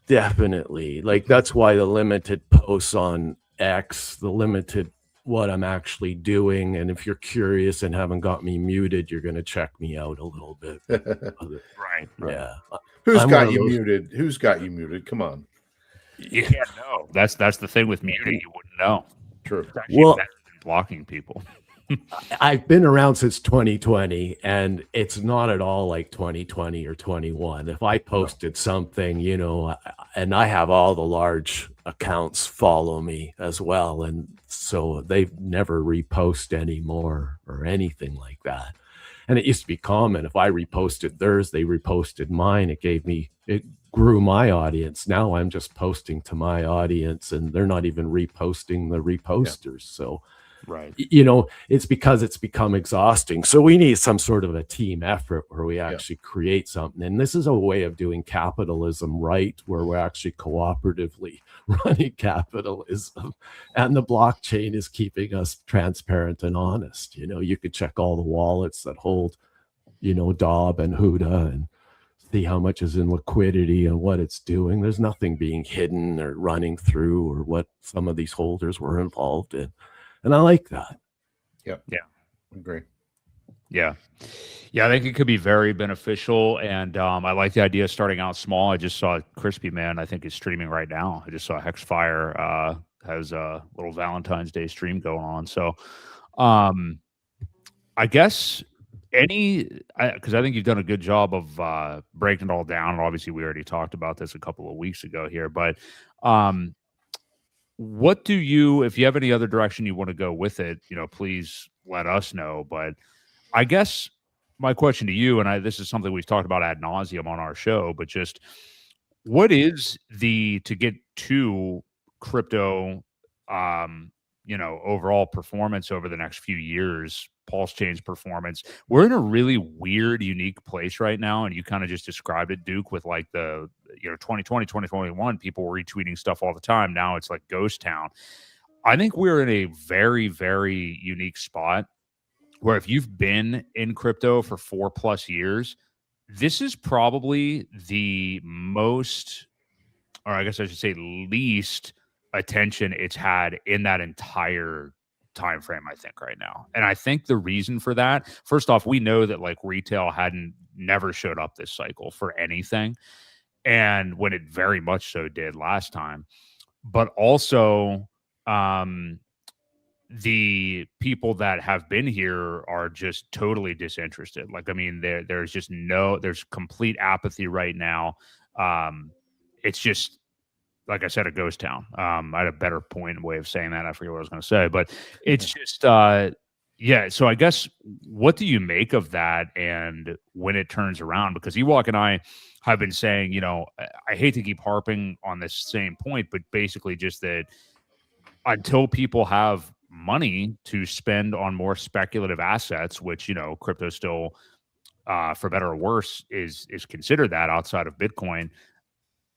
Definitely. Like, that's why the limited posts on X, the limited what I'm actually doing. And if you're curious and haven't got me muted, you're going to check me out a little bit. Right. Yeah. Who's I'm got one of you those- muted? Who's got you muted? Come on. You can't know. That's the thing with muting. You wouldn't know. True. It's actually Well- better than blocking people. I've been around since 2020, and it's not at all like 2020 or 21. If I posted something, and I have all the large accounts follow me as well, and so they've never repost anymore or anything like that. And it used to be common. If I reposted theirs, they reposted mine. It grew my audience. Now I'm just posting to my audience, and they're not even reposting the reposters. So, Right. it's because it's become exhausting. So we need some sort of a team effort where we actually create something. And this is a way of doing capitalism right, where we're actually cooperatively running capitalism. And the blockchain is keeping us transparent and honest. You could check all the wallets that hold, Dob and Huda, and see how much is in liquidity and what it's doing. There's nothing being hidden or running through, or what some of these holders were involved in. And I like that. Agree. Yeah. Yeah, I think it could be very beneficial. And I like the idea of starting out small. I just saw Crispy Man, I think, is streaming right now. I just saw Hexfire has a little Valentine's Day stream going on. So I guess because I think you've done a good job of breaking it all down. And obviously, we already talked about this a couple of weeks ago here. But what do you, if you have any other direction you want to go with it, please let us know. But I guess my question to you, and this is something we've talked about ad nauseum on our show, but just what is to get to crypto, overall performance over the next few years, Pulse Chain's performance? We're in a really weird, unique place right now. And you kind of just described it, Duke, with like the, 2020, 2021, people were retweeting stuff all the time. Now it's like ghost town. I think we're in a very, very unique spot where if you've been in crypto for 4+ years, this is probably the most, or I guess I should say least attention it's had in that entire time frame, I think, right now. And I think the reason for that, first off, we know that like retail never showed up this cycle for anything, and when it very much so did last time. But also the people that have been here are just totally disinterested. Like, I mean, there's complete apathy right now. It's just, like I said, a ghost town. I had a better way of saying that. I forget what I was going to say, but it's just, So I guess, what do you make of that? And when it turns around, because Ewok and I have been saying, I hate to keep harping on this same point, but basically just that until people have money to spend on more speculative assets, which, crypto still for better or worse, is considered that outside of Bitcoin.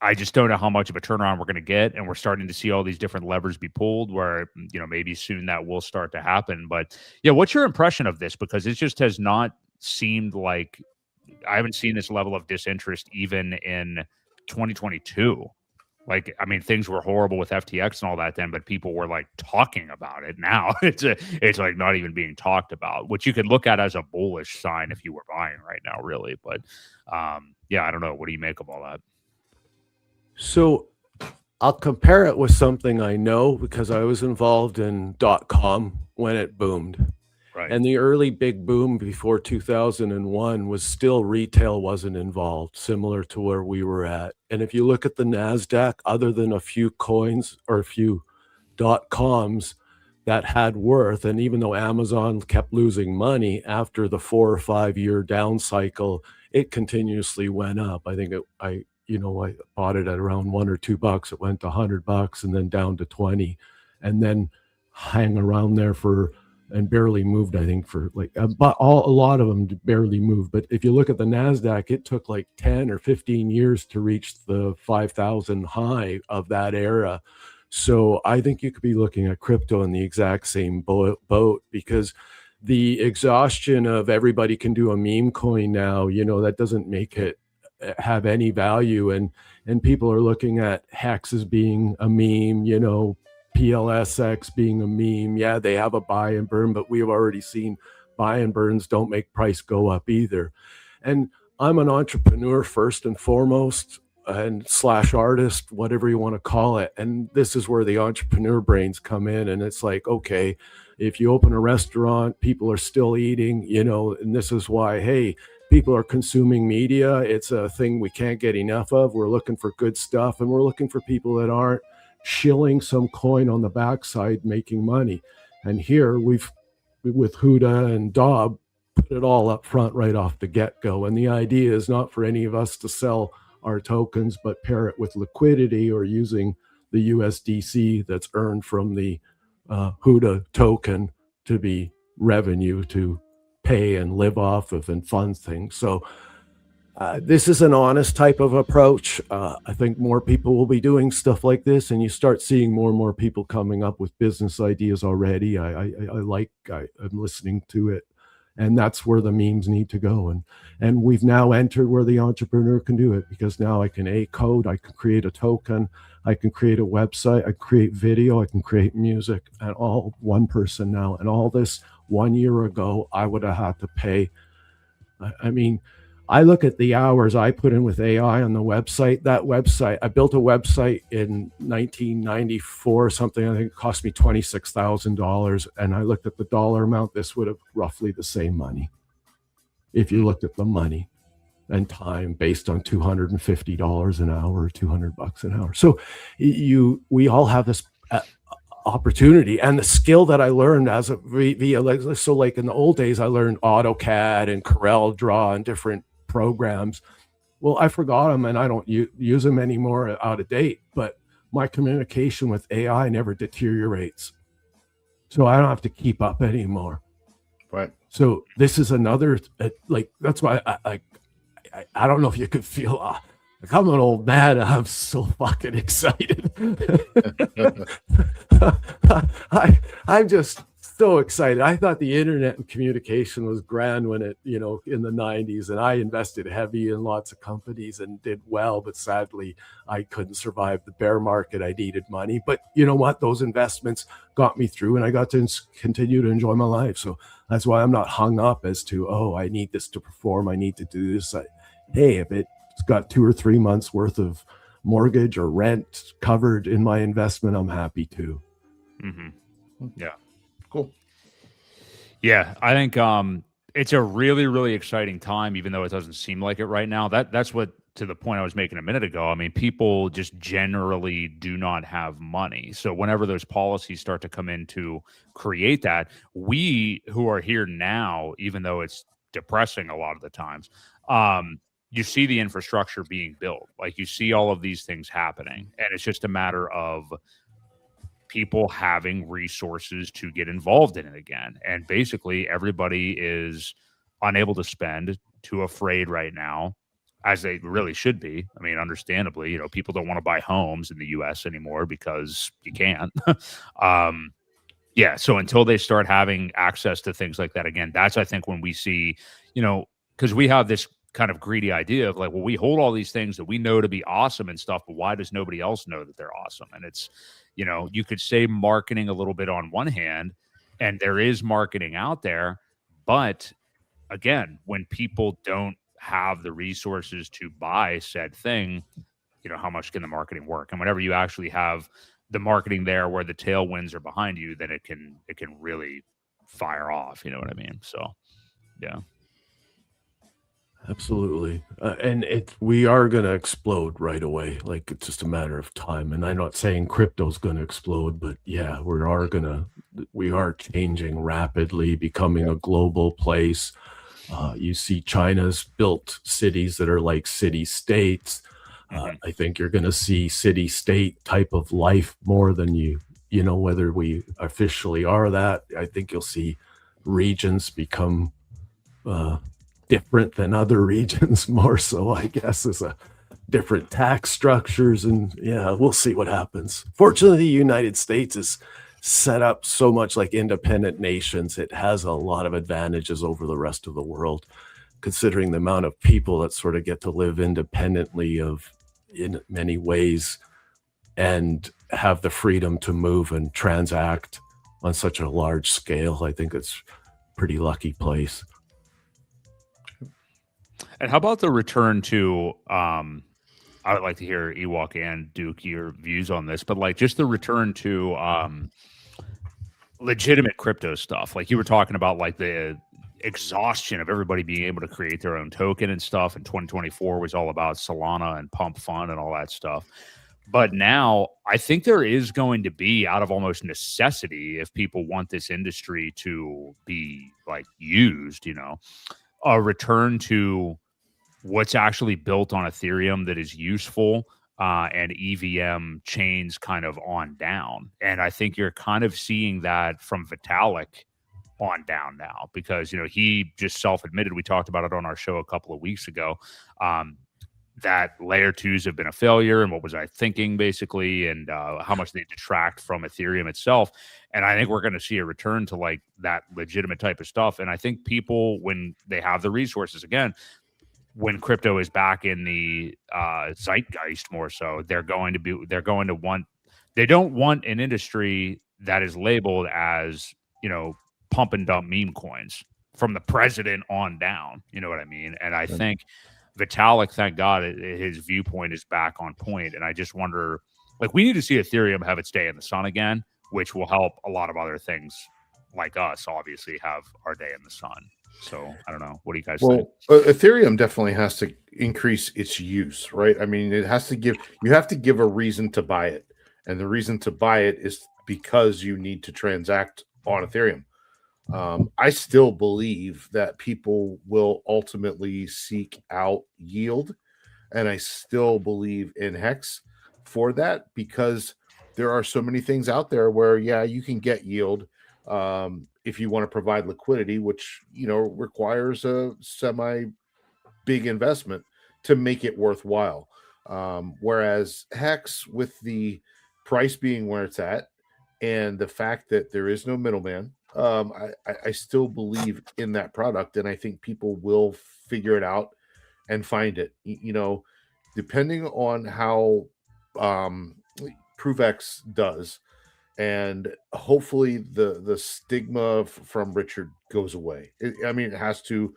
I just don't know how much of a turnaround we're going to get, and we're starting to see all these different levers be pulled where, maybe soon that will start to happen. But yeah, what's your impression of this? Because it just has not seemed like, I haven't seen this level of disinterest even in 2022. Like, I mean, things were horrible with FTX and all that then, but people were like talking about it. Now it's like not even being talked about, which you could look at as a bullish sign if you were buying right now, really. But yeah, I don't know. What do you make of all that? So I'll compare it with something I know because I was involved in .com when it boomed. Right. And the early big boom before 2001 was still retail wasn't involved, similar to where we were at. And if you look at the NASDAQ, other than a few coins or a few .coms that had worth, and even though Amazon kept losing money after the 4 or 5 year down cycle, it continuously went up. I think I bought it at around $1 or $2. It went to $100 and then down to 20, and then hang around there and barely moved. I think for like, but a lot of them barely moved. But if you look at the NASDAQ, it took like 10 or 15 years to reach the 5,000 high of that era. So I think you could be looking at crypto in the exact same boat, because the exhaustion of everybody can do a meme coin now, that doesn't make it have any value. And people are looking at Hex as being a meme, PLSX being a meme. Yeah, they have a buy and burn, but we've already seen buy and burns don't make price go up either. And I'm an entrepreneur first and foremost, and / artist, whatever you want to call it. And this is where the entrepreneur brains come in. And it's like, okay, if you open a restaurant, people are still eating, and this is why, hey, people are consuming media. It's a thing we can't get enough of. We're looking for good stuff, and we're looking for people that aren't shilling some coin on the backside making money. And here with Huda and Dob, put it all up front right off the get-go. And the idea is not for any of us to sell our tokens, but pair it with liquidity or using the USDC that's earned from the Huda token to be revenue to pay and live off of and fund things. So this is an honest type of approach. I think more people will be doing stuff like this, and you start seeing more and more people coming up with business ideas already. I'm listening to it, and that's where the memes need to go. And we've now entered where the entrepreneur can do it, because now I can code, I can create a token, I can create a website, I can create video, I can create music, and all one person now. And all this 1 year ago, I would have had to pay. I mean, I look at the hours I put in with AI on the website. That website, I built a website in 1994 or something. I think it cost me $26,000. And I looked at the dollar amount. This would have roughly the same money if you looked at the money and time based on $250 an hour or $200 an hour. So we all have this opportunity, and the skill that I learned as a via like in the old days, I learned AutoCAD and Corel Draw and different programs. Well, I forgot them and I don't use them anymore, out of date, but my communication with AI never deteriorates. So I don't have to keep up anymore. Right. So this is another, that's why I don't know if you could feel, I'm an old man. I'm so fucking excited. I'm just so excited. I thought the internet and communication was grand when it, in the 90s, and I invested heavy in lots of companies and did well, but sadly I couldn't survive the bear market. I needed money, but you know what? Those investments got me through, and I got to continue to enjoy my life. So that's why I'm not hung up as to, oh, I need this to perform. I need to do this. Hey, if it's got 2 or 3 months worth of mortgage or rent covered in my investment, I'm happy to. Mm-hmm. Yeah. Cool. Yeah, I think it's a really, really exciting time, even though it doesn't seem like it right now. That's what, to the point I was making a minute ago. I mean, people just generally do not have money. So whenever those policies start to come in to create that, we who are here now, even though it's depressing a lot of the times, you see the infrastructure being built. Like, you see all of these things happening, and it's just a matter of people having resources to get involved in it again. And basically everybody is unable to spend too afraid right now, as they really should be. I mean, understandably, you know, people don't want to buy homes in the US anymore because you can't. Yeah, so until they start having access to things like that again, that's I think when we see, you know, because we have this kind of greedy idea of like, well, we hold all these things that we know to be awesome and stuff, but why does nobody else know that they're awesome? And it's, you know, you could say marketing a little bit on one hand, and there is marketing out there, but again, when people don't have the resources to buy said thing, you know, how much can the marketing work? And whenever you actually have the marketing there where the tailwinds are behind you, then it can really fire off. You know what I mean? So yeah. Absolutely. And we are going to explode right away. Like it's just a matter of time. And I'm not saying crypto's going to explode, but yeah, we are changing rapidly, becoming a global place. You see China's built cities that are like city states. I think you're going to see city state type of life more than you know, whether we officially are that. I think you'll see regions become different than other regions more so, I guess, as a different tax structures. And yeah, we'll see what happens. Fortunately, the United States is set up so much like independent nations. It has a lot of advantages over the rest of the world, considering the amount of people that sort of get to live independently in many ways and have the freedom to move and transact on such a large scale. I think it's a pretty lucky place. And how about the return to I would like to hear Ewok and Duke your views on this, but like just the return to legitimate crypto stuff. Like you were talking about like the exhaustion of everybody being able to create their own token and stuff. And 2024 was all about Solana and Pump Fund and all that stuff. But now I think there is going to be, out of almost necessity, if people want this industry to be like used, you know, a return to what's actually built on Ethereum that is useful and EVM chains kind of on down. And I think you're kind of seeing that from Vitalik on down now, because, you know, he just self-admitted, we talked about it on our show a couple of weeks ago, that layer twos have been a failure, and what was I thinking basically, and how much they detract from Ethereum itself. And I think we're going to see a return to like that legitimate type of stuff. And I think people, when they have the resources again, when crypto is back in the zeitgeist more so, they don't want an industry that is labeled as, you know, pump and dump meme coins from the president on down. You know what I mean? And I think Vitalik, thank God, his viewpoint is back on point. And I just wonder, like, we need to see Ethereum have its day in the sun again, which will help a lot of other things like us obviously have our day in the sun. So I don't know. What do you guys think? Ethereum definitely has to increase its use, right? I mean, you have to give a reason to buy it. And the reason to buy it is because you need to transact on Ethereum. I still believe that people will ultimately seek out yield, and I still believe in Hex for that, because there are so many things out there where, yeah, you can get yield if you want to provide liquidity, which, you know, requires a semi big investment to make it worthwhile. Whereas Hex, with the price being where it's at and the fact that there is no middleman, I still believe in that product, and I think people will figure it out and find it. You know, depending on how ProofX does, and hopefully the stigma from Richard goes away. I mean, it has to.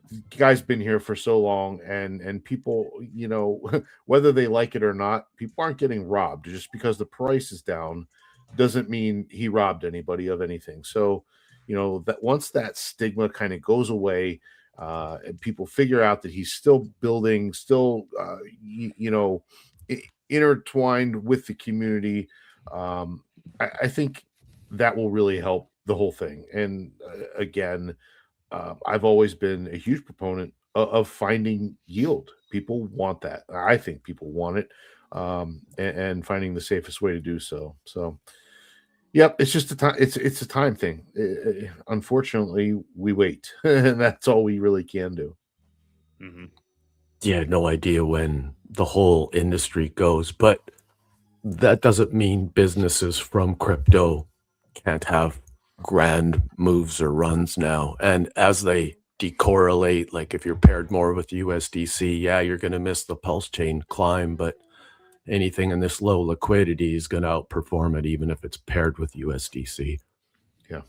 The guy's been here for so long, and people, you know, whether they like it or not, people aren't getting robbed. Just because the price is down doesn't mean he robbed anybody of anything. So, you know, that once that stigma kind of goes away, and people figure out that he's still building, you know, intertwined with the community, I think that will really help the whole thing. And again, I've always been a huge proponent of finding yield. People want that. I think people want it, and finding the safest way to do so. So, yep, it's just a time. It's a time thing. Unfortunately, we wait, and that's all we really can do. Hmm. Yeah, no idea when the whole industry goes, but that doesn't mean businesses from crypto can't have grand moves or runs now. And as they decorrelate, like if you're paired more with USDC, yeah, you're going to miss the pulse chain climb, but anything in this low liquidity is going to outperform it, even if it's paired with USDC. Yeah.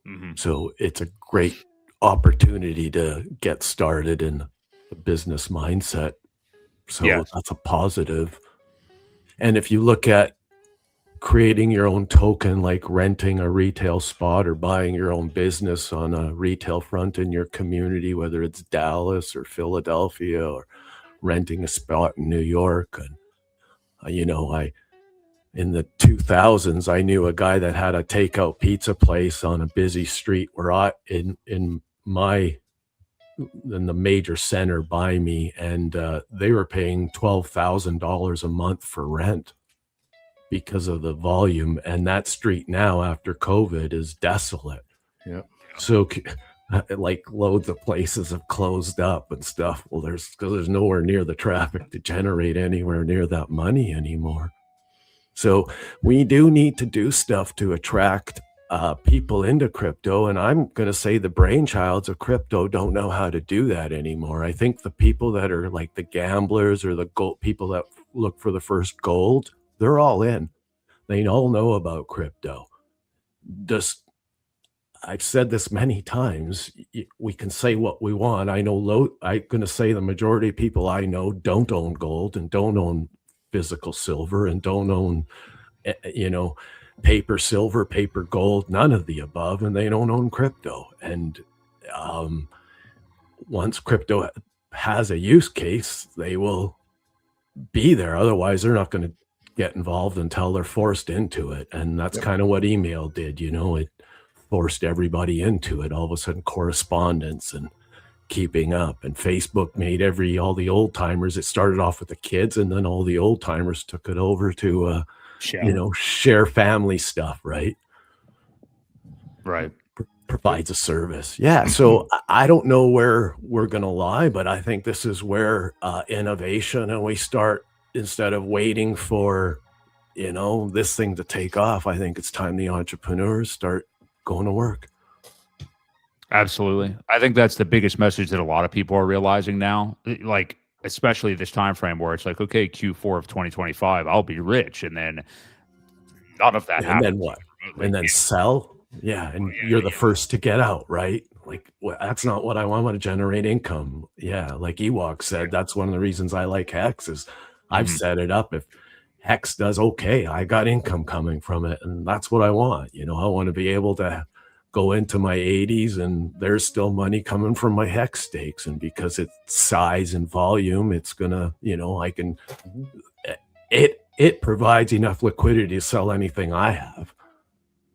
Hmm. So it's a great opportunity to get started in the business mindset. So Yes. that's a positive. And if you look at creating your own token, like renting a retail spot or buying your own business on a retail front in your community, whether it's Dallas or Philadelphia, or renting a spot in New York. And, in the 2000s, I knew a guy that had a takeout pizza place on a busy street where in the major center by me, and they were paying $12,000 a month for rent because of the volume. And that street now, after COVID, is desolate. Yeah. So, like, loads of places have closed up and stuff. Well, because there's nowhere near the traffic to generate anywhere near that money anymore. So we do need to do stuff to attract people into crypto. And I'm going to say the brainchilds of crypto don't know how to do that anymore. I think the people that are like the gamblers or the gold people that look for the first gold, they're all in. They all know about crypto. I've said this many times. We can say what we want. I'm going to say the majority of people I know don't own gold and don't own physical silver and don't own, paper silver, paper gold, none of the above, and they don't own crypto. And once crypto has a use case, they will be there. Otherwise, they're not going to get involved until they're forced into it. And that's kind of what email did. It forced everybody into it. All of a sudden, correspondence and keeping up, and Facebook made all the old timers. It started off with the kids, and then all the old timers took it over to share family stuff, right? Provides a service. Yeah. So I don't know where we're going to lie, but I think this is where innovation, and we start, instead of waiting for this thing to take off, I think it's time the entrepreneurs start going to work. Absolutely. I think that's the biggest message that a lot of people are realizing now, like, especially this time frame where it's like, okay, Q4 of 2025, I'll be rich. And then none of that happens. And then what? And then sell? Yeah. And you're the first to get out, right? Like, that's not what I want. I want to generate income. Yeah. Like Ewok said, that's one of the reasons I like Hex is I've set it up. If Hex does okay, I got income coming from it. And that's what I want. I want to be able to go into my 80s and there's still money coming from my Hex stakes. And because it's size and volume, it's gonna, it provides enough liquidity to sell anything I have.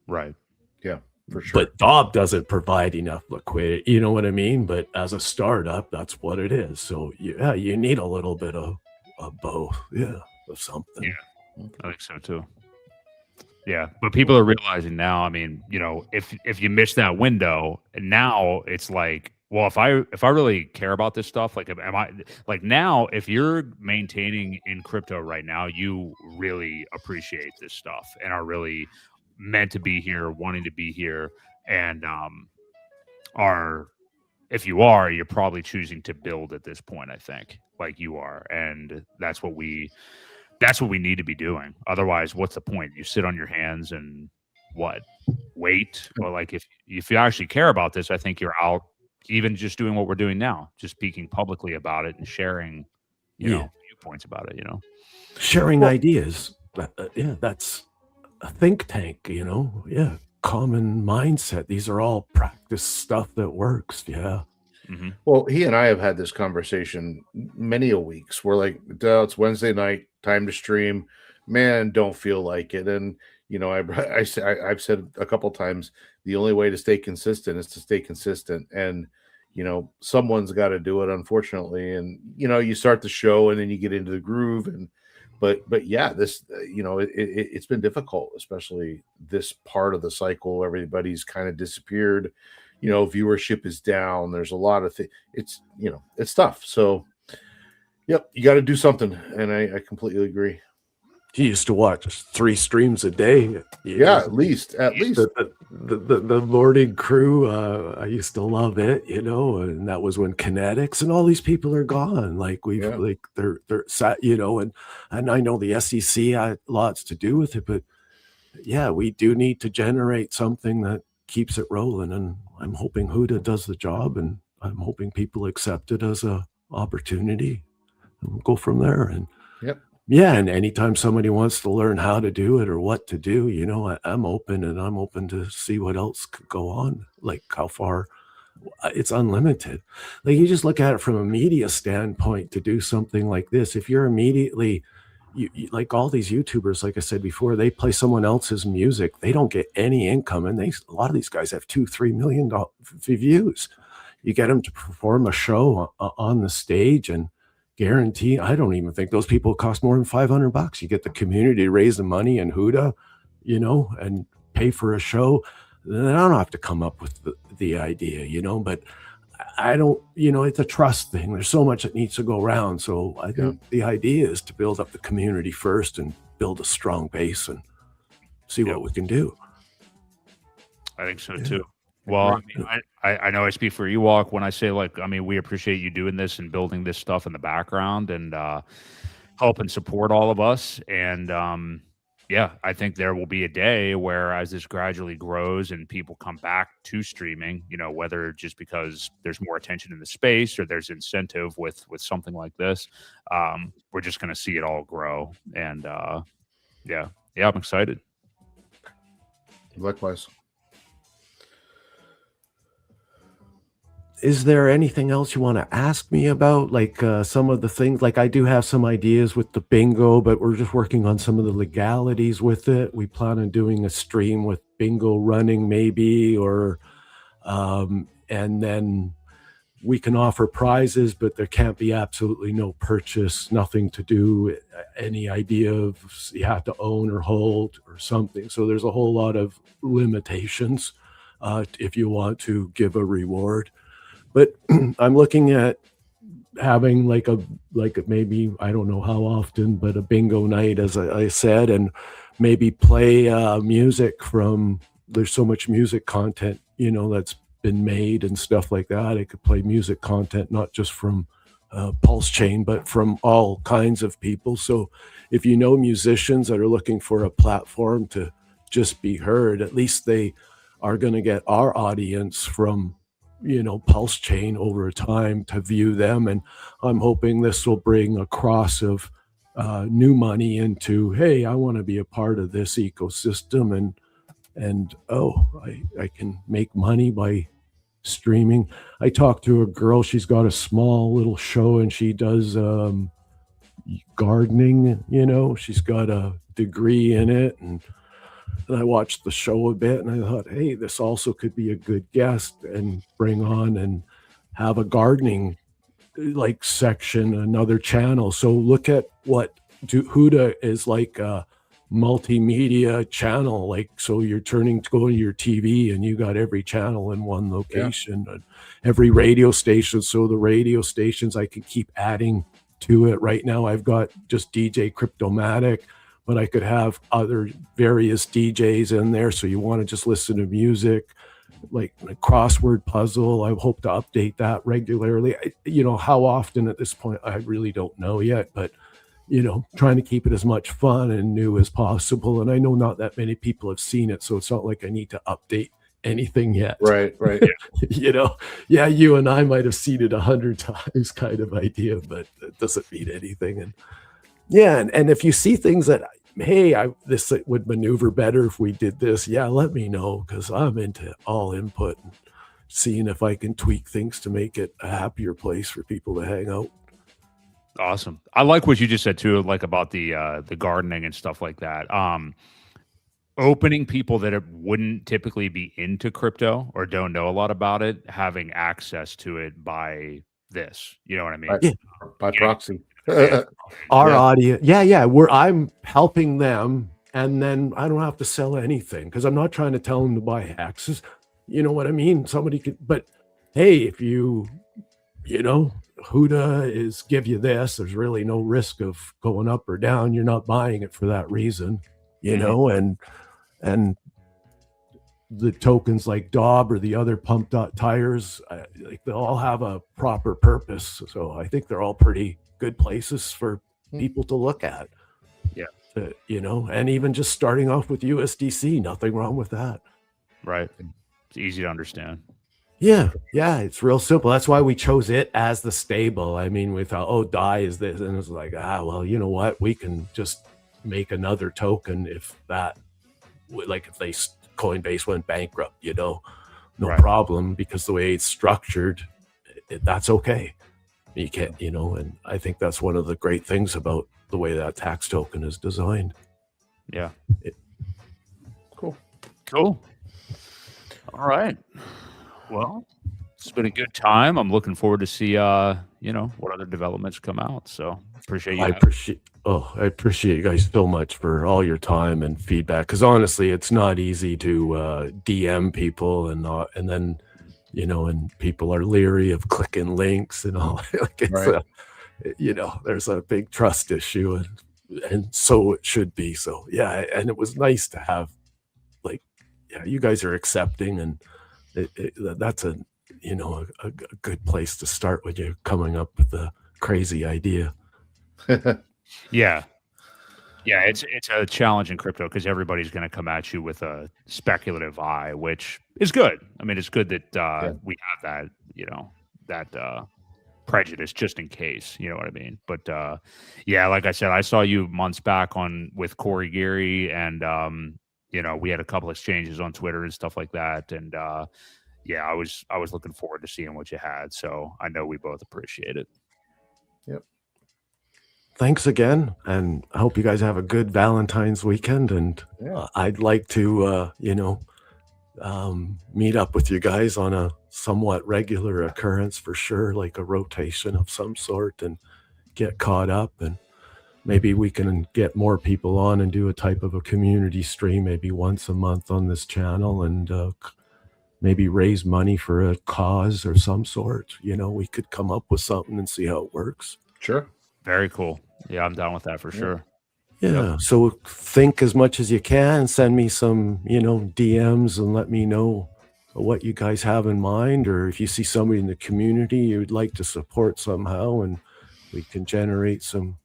Right. Yeah, for sure. But Dob doesn't provide enough liquidity. You know what I mean? But as a startup, that's what it is. So yeah, you need a little bit of both. Yeah, of something. Yeah, I think so too. Yeah, but people are realizing now. I mean, if you miss that window, now it's like, well, if I really care about this stuff, like, am I like now? If you're maintaining in crypto right now, you really appreciate this stuff and are really meant to be here, wanting to be here, and if you are, you're probably choosing to build at this point. I think, like you are, and that's what we need to be doing. Otherwise, what's the point? You sit on your hands and wait? Or like if you actually care about this, I think you're out. Even just doing what we're doing now, just speaking publicly about it and sharing, viewpoints about it. Sharing ideas. That's a think tank. Yeah, common mindset. These are all practice stuff that works. Yeah. Mm-hmm. Well, he and I have had this conversation many a weeks. We're like, it's Wednesday night, time to stream. Man, don't feel like it. And I've said a couple times, the only way to stay consistent is to stay consistent. And someone's got to do it, unfortunately. And you start the show, and then you get into the groove. And but yeah, this it's been difficult, especially this part of the cycle. Everybody's kind of disappeared. viewership is down. There's a lot of things. It's it's tough. So, yep, you got to do something, and I completely agree. He used to watch 3 streams a day. Yeah, at least. The morning crew, I used to love it, and that was when Kinetics and all these people are gone. Like they're sat, and I know the SEC had lots to do with it, but yeah, we do need to generate something that keeps it rolling. And I'm hoping Huda does the job, and I'm hoping people accept it as a opportunity, and we'll go from there. And Yep. yeah, and anytime somebody wants to learn how to do it or what to do, I'm open, and I'm open to see what else could go on, like how far. It's unlimited. Like, you just look at it from a media standpoint to do something like this. If you're immediately, like all these YouTubers, like I said before, they play someone else's music. They don't get any income, and a lot of these guys have $2-3 million views. You get them to perform a show on the stage, and guarantee, I don't even think those people cost more than $500. You get the community to raise the money and Huda, and pay for a show. Then I don't have to come up with the idea, but I don't, it's a trust thing. There's so much that needs to go around. So I think the idea is to build up the community first and build a strong base and see what we can do. I think so too. Well, I know I speak for Ewok when I say, we appreciate you doing this and building this stuff in the background and helping support all of us. And I think there will be a day where, as this gradually grows and people come back to streaming, whether just because there's more attention in the space or there's incentive with something like this, we're just going to see it all grow. And I'm excited. Likewise. Is there anything else you want to ask me about? Like some of the things, like I do have some ideas with the bingo, but we're just working on some of the legalities with it. We plan on doing a stream with bingo running maybe, or, and then we can offer prizes, but there can't be absolutely no purchase, nothing to do, any idea of you have to own or hold or something. So there's a whole lot of limitations if you want to give a reward. But I'm looking at having like maybe, I don't know how often, but a bingo night, as I said, and maybe play music from, there's so much music content, that's been made and stuff like that. I could play music content, not just from Pulse Chain, but from all kinds of people. So if musicians that are looking for a platform to just be heard, at least they are going to get our audience from Pulse Chain over time to view them. And I'm hoping this will bring a cross of new money into, hey, I want to be a part of this ecosystem, and I can make money by streaming. I talked to a girl, she's got a small little show and she does gardening, she's got a degree in it, and I watched the show a bit and I thought, hey, this also could be a good guest and bring on and have a gardening section, another channel. So look at what Huda is like a multimedia channel. So you're going to your TV and you got every channel in one location, and every radio station. So the radio stations, I can keep adding to it. Right now I've got just DJ Cryptomatic, but I could have other various DJs in there. So you want to just listen to music, like a crossword puzzle. I hope to update that regularly. How often at this point, I really don't know yet, but, trying to keep it as much fun and new as possible. And I know not that many people have seen it, so it's not like I need to update anything yet. Right. You and I might have seen it 100 times kind of idea, but it doesn't mean anything. And if you see things that, hey, this would maneuver better if we did this, let me know, because I'm into all input and seeing if I can tweak things to make it a happier place for people to hang out. Awesome. I like what you just said too, like about the gardening and stuff like that. Opening people that wouldn't typically be into crypto or don't know a lot about it, having access to it by this. You know what I mean? Right. By proxy. Our audience, I'm helping them, and then I don't have to sell anything because I'm not trying to tell them to buy hexes. You know what I mean? Somebody could, but hey, if you know, Huda is give you this, there's really no risk of going up or down. You're not buying it for that reason, you Mhm. know, and the tokens like Daub or the other pump dot tires, like they all have a proper purpose. So I think they're all pretty good places for people to look at. Yeah. You know, and even just starting off with USDC, nothing wrong with that. Right. It's easy to understand. Yeah, it's real simple. That's why we chose it as the stable. I mean, we thought, oh, DAI is this, and it's like, well, you know what? We can just make another token if that, like, if they Coinbase went bankrupt, you know, no Right. problem, because the way it's structured, that's okay. You can't, you know, and I think that's one of the great things about the way that tax token is designed. Yeah. Cool. Cool. All right. Well, it's been a good time. I'm looking forward to see you know, what other developments come out. So appreciate you. I appreciate you guys so much for all your time and feedback. Because honestly, it's not easy to DM people and then, you know, and people are leery of clicking links and all. Like it's Right. you know, there's a big trust issue, and so it should be. So yeah, and it was nice to have, like, yeah, you guys are accepting, and that's a, you know, a good place to start when you're coming up with a crazy idea. Yeah. Yeah, it's a challenge in crypto because everybody's going to come at you with a speculative eye, which is good. I mean, it's good that we have that, you know, that prejudice just in case, you know what I mean? But yeah, like I said, I saw you months back with Corey Geary, and you know, we had a couple exchanges on Twitter and stuff like that, and yeah, I was looking forward to seeing what you had, so I know we both appreciate it. Yep. Thanks again, and I hope you guys have a good Valentine's weekend. And I'd like to, you know, meet up with you guys on a somewhat regular occurrence for sure, like a rotation of some sort, and get caught up. And maybe we can get more people on and do a type of a community stream, maybe once a month on this channel, and maybe raise money for a cause or some sort. You know, we could come up with something and see how it works. Sure. Very cool. Yeah, I'm down with that for sure. Yeah. So think as much as you can. Send me some, you know, DMs and let me know what you guys have in mind, or if you see somebody in the community you'd like to support somehow, and we can generate some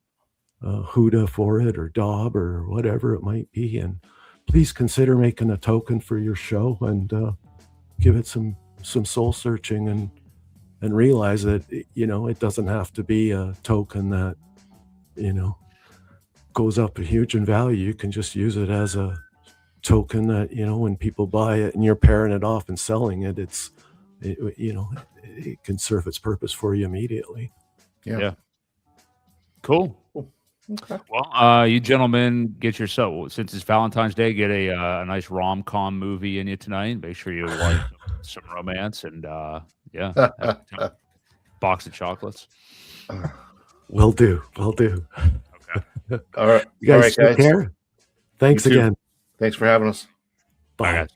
Huda for it, or Daub, or whatever it might be. And please consider making a token for your show, and give it some soul searching, and realize that, you know, it doesn't have to be a token that, you know, goes up a huge in value. You can just use it as a token that, you know, when people buy it and you're pairing it off and selling it, you know, it can serve its purpose for you immediately. Yeah. Cool. Okay. Well, you gentlemen get yourself, since it's Valentine's Day, get a nice rom-com movie in you tonight. Make sure you watch some romance, and yeah, have a box of chocolates. Will do. Okay. All right. You guys All right, take guys. care. Thanks You too. again. Thanks for having us. Bye. Bye, guys.